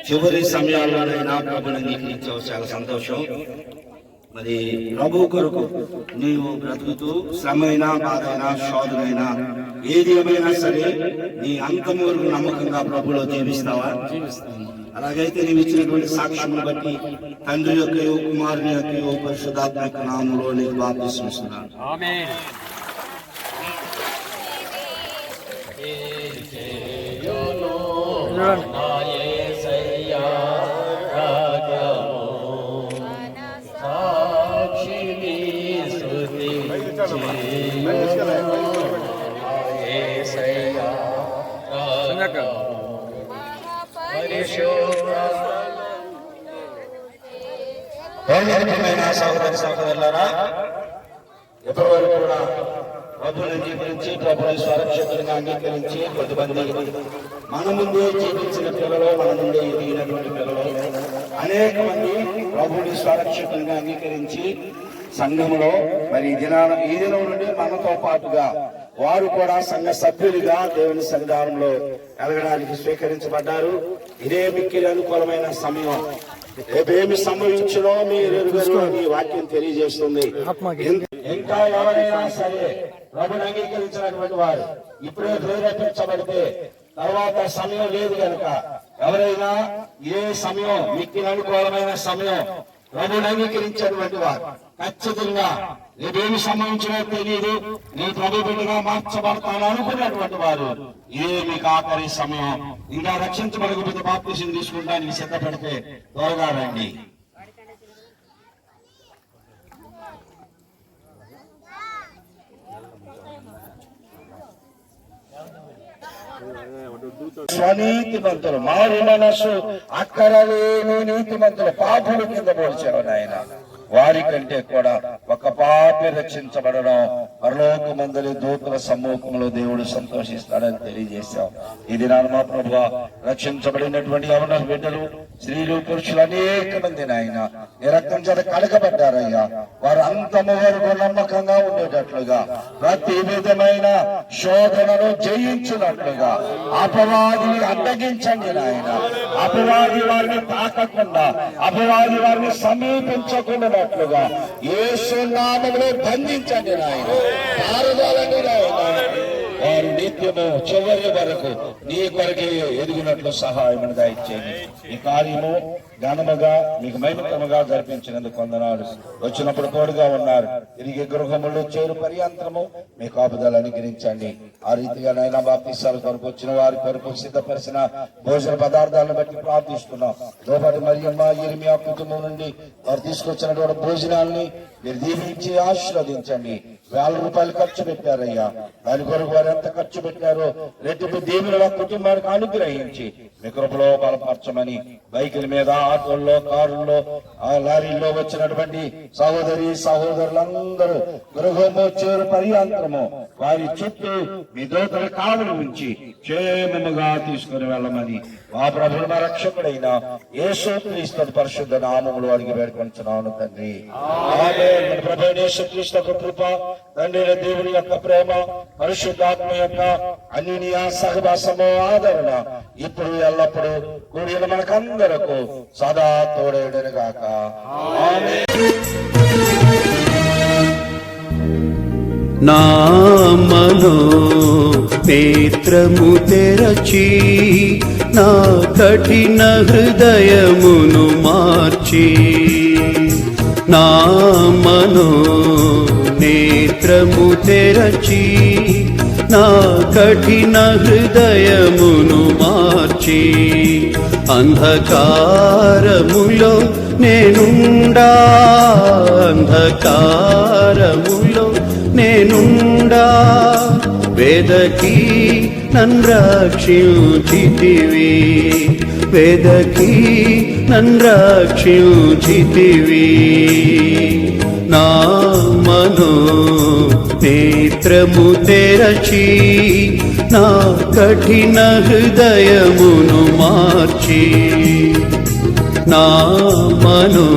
చివరి సమయాల్లోనైనా ప్రభుని అంగీకరించావు. చాలా సంతోషం. మరి ప్రభు కొరకు నీవు బ్రతుకుతూ శ్రమైనా, బాధైనా, శోధనైనా ఏది ఏమైనా సరే నీ అంతము వరకు నమ్మకంగా ప్రభులో జీవిస్తావా? అలాగైతే నీవు ఇచ్చినటువంటి సాక్ష్యమును బట్టి తండ్రి యొక్క, కుమారుని యొక్క, పరిశుద్ధాత్మ యొక్క నామములో నీకు బాప్తిసం ఇస్తున్నాను. సహోదరి సహోదరులారా, ఇప్పటివరకు కూడా ప్రభుని అంగీకరించి ప్రభుని స్వరక్షకుడిగా అంగీకరించి కొద్దిమంది మన ముందే జీవించిన పిల్లలు, మన ముందే ఎదిగినటువంటి పిల్లలు అనేక మంది ప్రభుని స్వరక్షకుడిగా అంగీకరించి సంఘంలో మరి ఈ దినం నుండి మనతో పాటుగా వారు కూడా సంఘ సభ్యులుగా దేవుని సన్నిధానంలో ఎదగడానికి స్వీకరించబడ్డారు. ఇదే మిక్కిలి అనుకూలమైన సమయం. రేపేమి సంభవించినో మీరు ఎరుగరు అని వాక్యం తెలియజేస్తుంది. ఇంకా ఎవరైనా సరే ప్రభుని అంగీకరించినటువంటి వారు ఇప్పుడే ప్రేరేపించబడితే తర్వాత సమయం లేదు కనుక ఎవరైనా ఏ సమయం మిక్కిలి అనుకూలమైన సమయం ప్రభుని అంగీకరించేటువంటి వారు ఖచ్చితంగా రేపేమి సంభవించినో తెలియదు, నేను ప్రభు బిడ్డగా మార్చబడతాను అనుకున్నటువంటి వారు ఇదే మీకు ఆఖరి సమయం. ఇంకా రక్షించబడకపోతే బాప్తిసం తీసుకుంటానికి సిద్ధపడితే త్వరగా రండి. స్వనీతిమంతులు, మారు మనస్సు అక్కరలేని నీతిమంతులు పాపుల కింద పోల్చావు నాయన. వారి కంటే కూడా ఒక పాపి రక్షించబడడం పరలోకమందలి దూతల సమ్మూఖంలో దేవుడు సంతోషిస్తాడని తెలియజేశాం. ఇది మా ప్రభువా రక్షించబడినటువంటి యవన బిడ్డలు, స్త్రీలు, పురుషులు అనేక మంది నాయన నీ రక్తం చేత కడగబడ్డారయ్యా. వారు అంతము వరకు నమ్మకంగా ఉండేటట్లుగా ప్రతి విధమైన శోధనను జయించినట్లుగా అపవాదిని అడ్డగించండి నాయన. అపవాది వారిని తాకకుండా, అపవాది వారిని సమీపించకుండా యేసు నామములో బంధించండి నాయన. పారదోలండి నాయన. వారు నిత్యము చివరి వరకు నీ కొరకే ఎదిగినట్లు సహాయం దయచేయండి. ఈ కార్యము ఘనముగా మీకు మహిమకరముగా జరిపించినందుకు వందనాలు. వచ్చినప్పుడు తోడుగా ఉన్నారు. తిరిగి గృహములు చేరు పర్యంతరము మీ కాపుదలు అనుగ్రహించండి. ఆ రీతిగా నైనా బాప్తిసాల కొరకు వచ్చిన వారి కొరకు సిద్ధపరిచిన భోజన పదార్థాలను బట్టి ప్రార్థిస్తున్నాం. లోపటి మరియమ్మ ఇర్మియా కుటుంబం నుండి వారు తీసుకొచ్చినటువంటి భోజనాల్ని మీరు దీవించి ఆశీర్వదించండి. ₹1000 ఖర్చు పెట్టారయ్యా. దాని కొరకు వారు ఎంత ఖర్చు పెట్టారో రెట్టింపు దీవుల కుటుంబానికి అనుగ్రహించి మీ కృపలో బలపరచమని బైకుల మీద, ఆటోల్లో, కారుల్లో, లారీల్లో వచ్చినటువంటి సహోదరి సహోదరులందరూ గృహము చేరు పర్యంతరము వారి చుట్టూ మీ దూతల కావలి ఉంచి క్షేమముగా తీసుకుని వెళ్ళమని మా ప్రభువు మా రక్షకుడైన యేసుక్రీస్తు పరిశుద్ధ నామములు అడిగి వేడుకొంచున్నాను తండ్రి. ఆమేన్. మన ప్రభువైన యేసుక్రీస్తు యొక్క కృప, తండ్రి దేవుని యొక్క ప్రేమ, పరిశుద్ధాత్మ యొక్క అన్యోన్య సహవాసము, ఆదరణ ఇప్పుడు ఎల్లప్పుడూ కూడిన మనకందరకు సదా తోడేయుడును గాక. ఆమేన్. నా మనో నేత్రము తెరచి నా కఠిన హృదయమును మార్చి, నా మనో నేత్రము తెరచి నా కఠిన హృదయమును మార్చి, అంధకారములో నేనుండా, అంధకారములో నేనుండా వేదకి నన్ను రక్షించితివి, వేదకి నన్ను రక్షించితివి. నా మనో నేత్రము తెరచి నా కఠిన హృదయమును మార్చి, నా మనో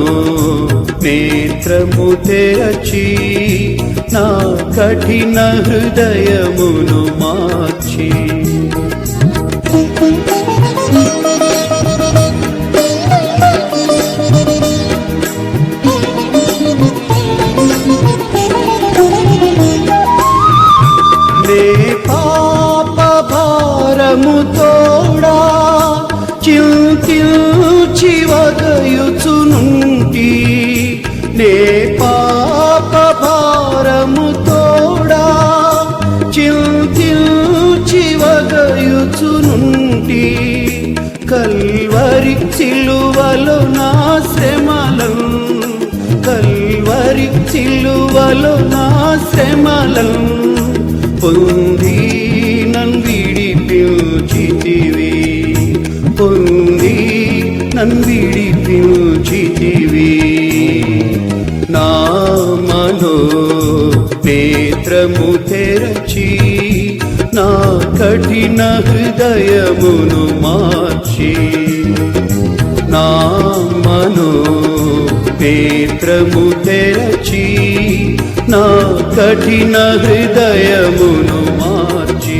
నేత్రము తెరచి నా కఠిన హృదయమును మార్చి. నే పాప భారము తోడా చింతించి వగయుచునుంటి, నే పాప భారము తోడా చింతించి వగయుచునుంటి, కల్వరి సిలువలో నా శ్రమలను, కల్వరి సిలువలో నా శ్రమలను పొంది నన్ను విడిపించితివి, పొంది నన్ను విడిపించితివి. నా మనో నేత్రము తెర తెరచి నా కఠిన హృదయమును మార్చి నా మనో నేత్రము తెరచి నా కఠిన హృదయమును మార్చి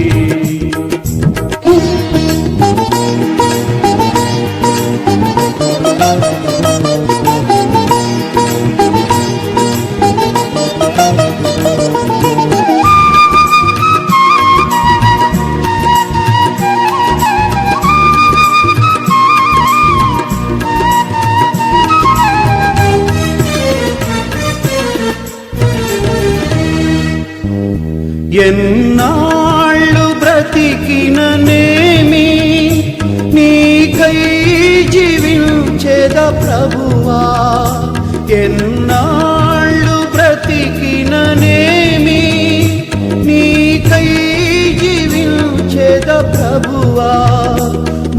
ఎన్నాళ్ళు బ్రతికిననేమి నీకై జీవించేద ప్రభువా ఎన్నాళ్ళు బ్రతికిననేమి నీకై జీవించేద ప్రభువా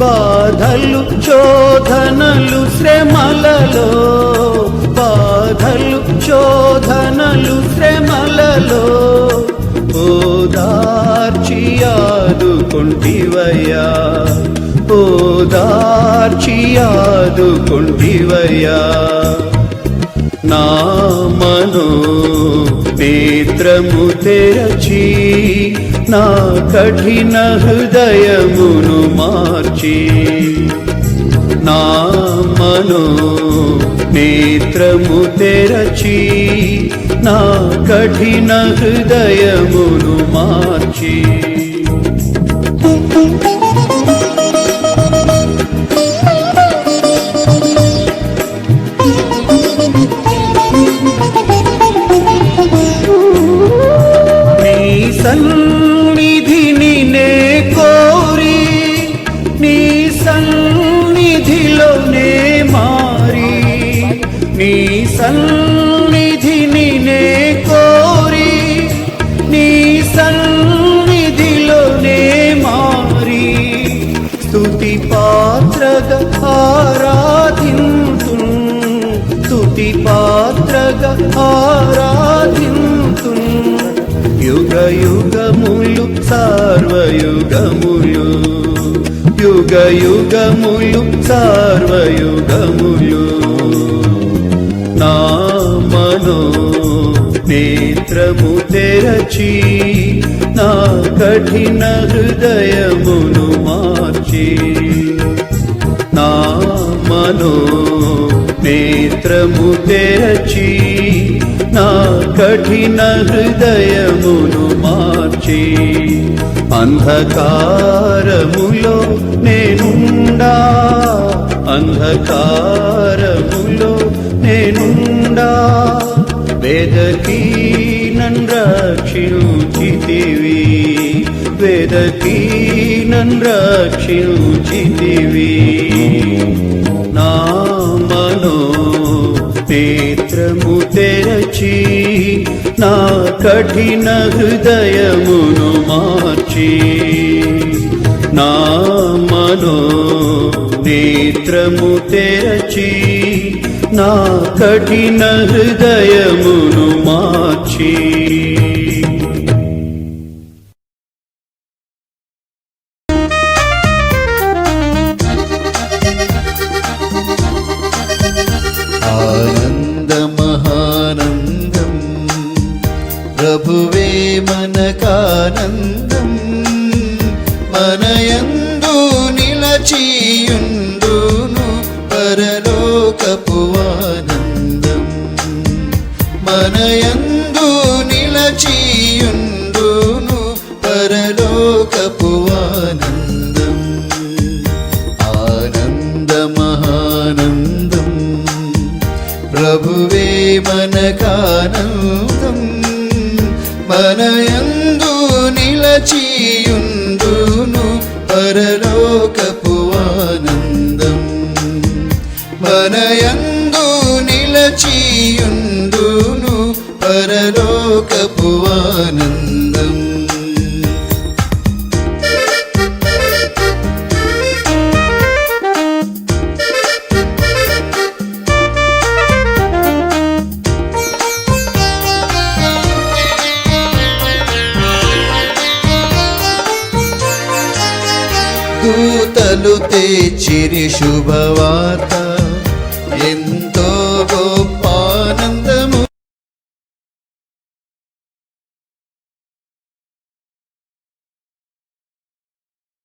బాధలు శోధనలు శ్రమలలో బాధలు శోధనలు శ్రమలలో ఓదార్చి ఆదుకొంటివయ్యా ఓదార్చి ఆదుకొంటివయ్యా నా మనో నేత్రము తెరచి నా కఠిన హృదయమును మార్చి నా మనో నేత్రము తెరచి నా కఠిన హృదయమును మార్చి నీ సన్నిధిని నే కోరి నీ సన్నిధిలోనే మారి నీ సన్నిధిని నే కోరి నీ సన్నిధిలోనే మారి స్తుతి పాత్రగా ఆరాధింతు స్తుతి పాత్రగా ఆరాధింతు యుగ యుగములు సర్వయుగములు యుగ యుగములు సర్వయుగములు నా మనో నేత్రము తెరచి నా కఠిన హృదయమును మార్చి నా మనో నేత్రము తెరచి నా కఠిన హృదయమును మార్చి అంధకారములో నేనుండా అంధకారములో నేనుండా వేదకి నన్ను రక్షించితివి వేదకి నన్ను రక్షించితివి నా మనో నేత్రము తెరచి నా కఠిన హృదయమును మార్చి నా మనో నేత్రము తెరచి నా కఠిన హృదయమును మార్చి ఆనందమహానందం ప్రభువే మనకానందం మనయందు నిలచియుండును పరలోకపు ఆనందం మనయందు నిలచియుండును పరలోకపు ఆనందం ఆనందమహానందం ప్రభువే మనకానందం మనయందు నిలచియుండును పరలోకపు ఆనందం మనయందు నిలచియుండును పరలోకపు ఆనందం తెచ్చిరి శుభవార్త